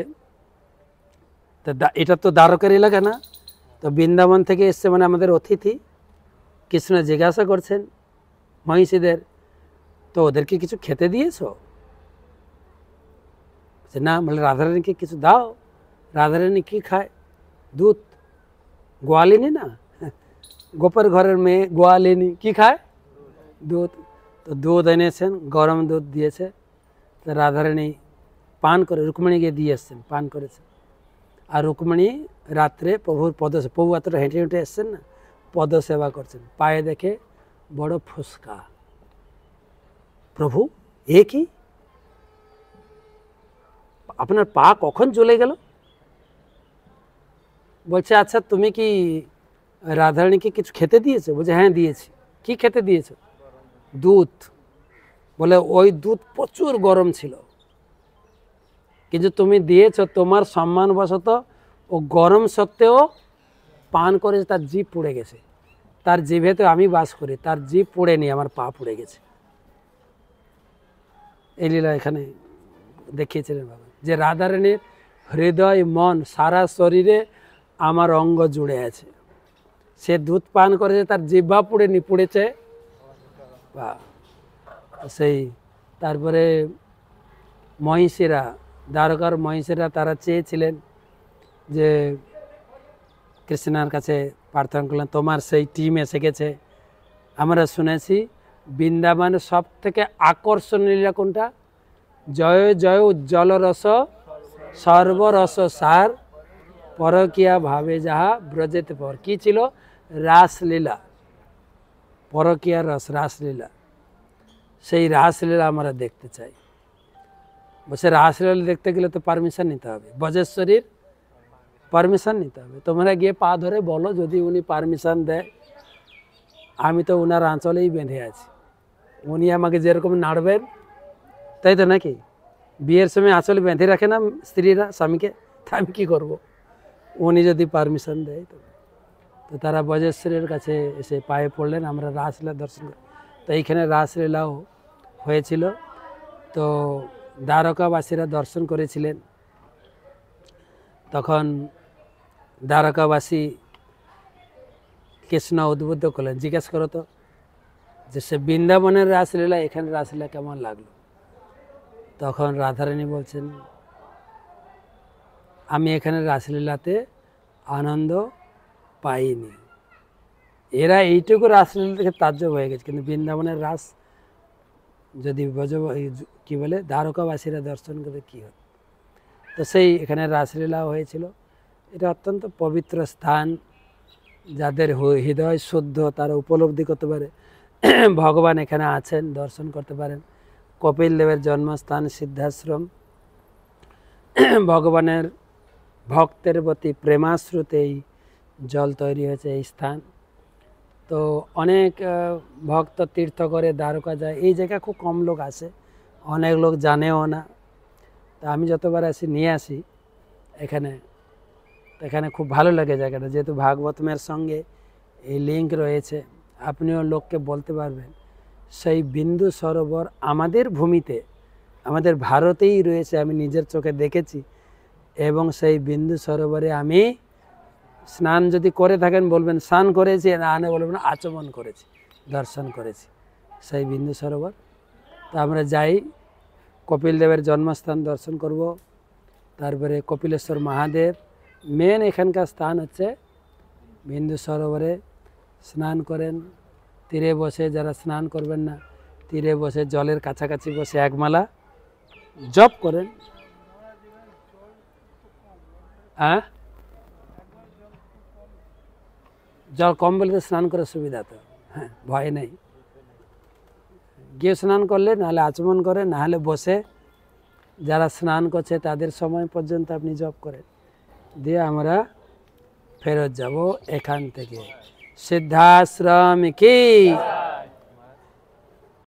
তো এটা তো দ্বারকার এলাকা না, তো বৃন্দাবন থেকে এসছে মানে আমাদের অতিথি। কৃষ্ণ জিজ্ঞাসা করছেন মহিষীদের, তো ওদেরকে কিছু খেতে দিয়েছ? না, বলে রাধারানীকে কিছু দাও। রাধারানী কি খায়? দুধ। গোয়ালিনী না, গোপের ঘরের মেয়ে গোয়ালিনী কি খায়? দুধ। তো দুধ এনেছেন, গরম দুধ দিয়েছে। তো রাধারানী পান করে, রুক্মিণীকে দিয়ে এসছেন, পান করেছেন। আর রুক্মিণী রাত্রে প্রভুর প্রভু এতটা হেঁটে হেঁটে এসছেন না, পদ সেবা করছেন। পায়ে দেখে বড় ফুসকা। প্রভু এ কি, আপনার পা কখন চলে গেল? বলছে আচ্ছা তুমি কি রাধারানীকে কিছু খেতে দিয়েছো? বলছে হ্যাঁ দিয়েছি। কি খেতে দিয়েছো? দুধ। বলে ওই দুধ প্রচুর গরম ছিল, কিন্তু তুমি দিয়েছো তোমার সম্মানবশত, ও গরম সত্ত্বেও পান করে তার জিভ পুড়ে গেছে। তার জিভেতে আমি বাস করি, তার জিভ পুড়েনি, আমার পা পুড়ে গেছে। এই লীলা এখানে দেখিয়েছিলেন বাবা, যে রাধারানীর হৃদয় মন সারা শরীরে আমার অঙ্গ জুড়ে আছে। সে দুধ পান করেছে, তার জিহ্বা পুড়েনি, পুড়েছে বা সেই। তারপরে মহিষীরা, দ্বারকার মহিষীরা, তারা চেয়েছিলেন যে কৃষ্ণের কাছে প্রার্থনা করলেন, তোমার সেই টিম এসে গেছে। আমরা শুনেছি বৃন্দাবনের সব থেকে আকর্ষণীয় লীলা কোনটা? জয় জয় উজ্জ্বল রস সর্বরস সার পরকিয়া ভাবে যাহা ব্রজেতে পর। কি ছিল? রাসলীলা, পরকিয়ার রস, রাসলীলা। সেই রাসলীলা আমরা দেখতে চাই। বসে রাসলীলা দেখতে গেলে তো পারমিশন নিতে হবে, ব্রজেশ্বরীর পারমিশন নিতে হবে। তোমরা গিয়ে পা ধরে বলো, যদি উনি পারমিশন দেয়। আমি তো ওনার আঁচলেই বেঁধে আছি, উনি আমাকে যেরকম নাড়বেন, তাই তো নাকি? বিয়ের সময় আঁচলে বেঁধে রাখে না স্ত্রীরা স্বামীকে, তা আমি কী করবো? উনি যদি পারমিশন দেয় তো তারা ব্রজেশ্বরীর কাছে এসে পায়ে পড়লেন। আমরা রাসলীলা দর্শন করি। তো এইখানে রাসলীলাও হয়েছিল। তো দ্বারকাবাসীরা দর্শন করেছিলেন। তখন দ্বারকাবাসী কৃষ্ণ উদ্বুদ্ধ করলেন, জিজ্ঞেস করো তো যে সে বৃন্দাবনের রাসলীলা, এখানে রাসলীলা কেমন লাগলো? তখন রাধারানী বলছেন, আমি এখানে রাসলীলাতে আনন্দ পাইনি। এরা এইটুকু রাসলীলা থেকে তাজ্জব হয়ে গেছে, কিন্তু বৃন্দাবনের রাস যদি কি বলে দ্বারকাবাসীরা দর্শন করে কি হতো। তো সেই এখানে রাসলীলা হয়েছিল। এটা অত্যন্ত পবিত্র স্থান। যাদের হৃদয় শুদ্ধ তারা উপলব্ধি করতে পারে ভগবান এখানে আছেন, দর্শন করতে পারেন। কপিল দেবের জন্মস্থান সিদ্ধাশ্রম। ভগবানের ভক্তের প্রতি প্রেমাশ্রুতেই জল তৈরি হয়েছে এই স্থান। তো অনেক ভক্ত তীর্থ করে দ্বারকা যায়। এই জায়গা খুব কম লোক আসে, অনেক লোক জানেও না। তা আমি যতবার আসি নিয়ে আসি এখানে। এখানে খুব ভালো লাগে জায়গাটা, যেহেতু ভাগবতমের সঙ্গে এই লিঙ্ক রয়েছে। আপনিও লোককে বলতে পারবেন সেই বিন্দু সরোবর আমাদের ভূমিতে, আমাদের ভারতেই রয়েছে, আমি নিজের চোখে দেখেছি। এবং সেই বিন্দু সরোবরে আমি স্নান যদি করে থাকেন বলবেন স্নান করেছি, না বলবেন আচমন করেছি, দর্শন করেছি সেই বিন্দু সরোবর। তো আমরা যাই, কপিল দেবের জন্মস্থান দর্শন করব। তারপরে কপিলেশ্বর মহাদেব, মেন এখানকার স্থান হচ্ছে বিন্দু সরোবরে স্নান করেন। তীরে বসে, যারা স্নান করবেন না তীরে বসে জলের কাছাকাছি বসে একমালা জপ করেন। হ্যাঁ, জল কম বলে তো স্নান করার সুবিধা তো, হ্যাঁ ভয় নেই। গিয়ে স্নান করলে, নাহলে আচমন করে, নাহলে বসে যারা স্নান করছে তাদের সময় পর্যন্ত আপনি জপ করেন, দিয়ে আমরা ফেরত যাব এখান থেকে। সিদ্ধাশ্রম কি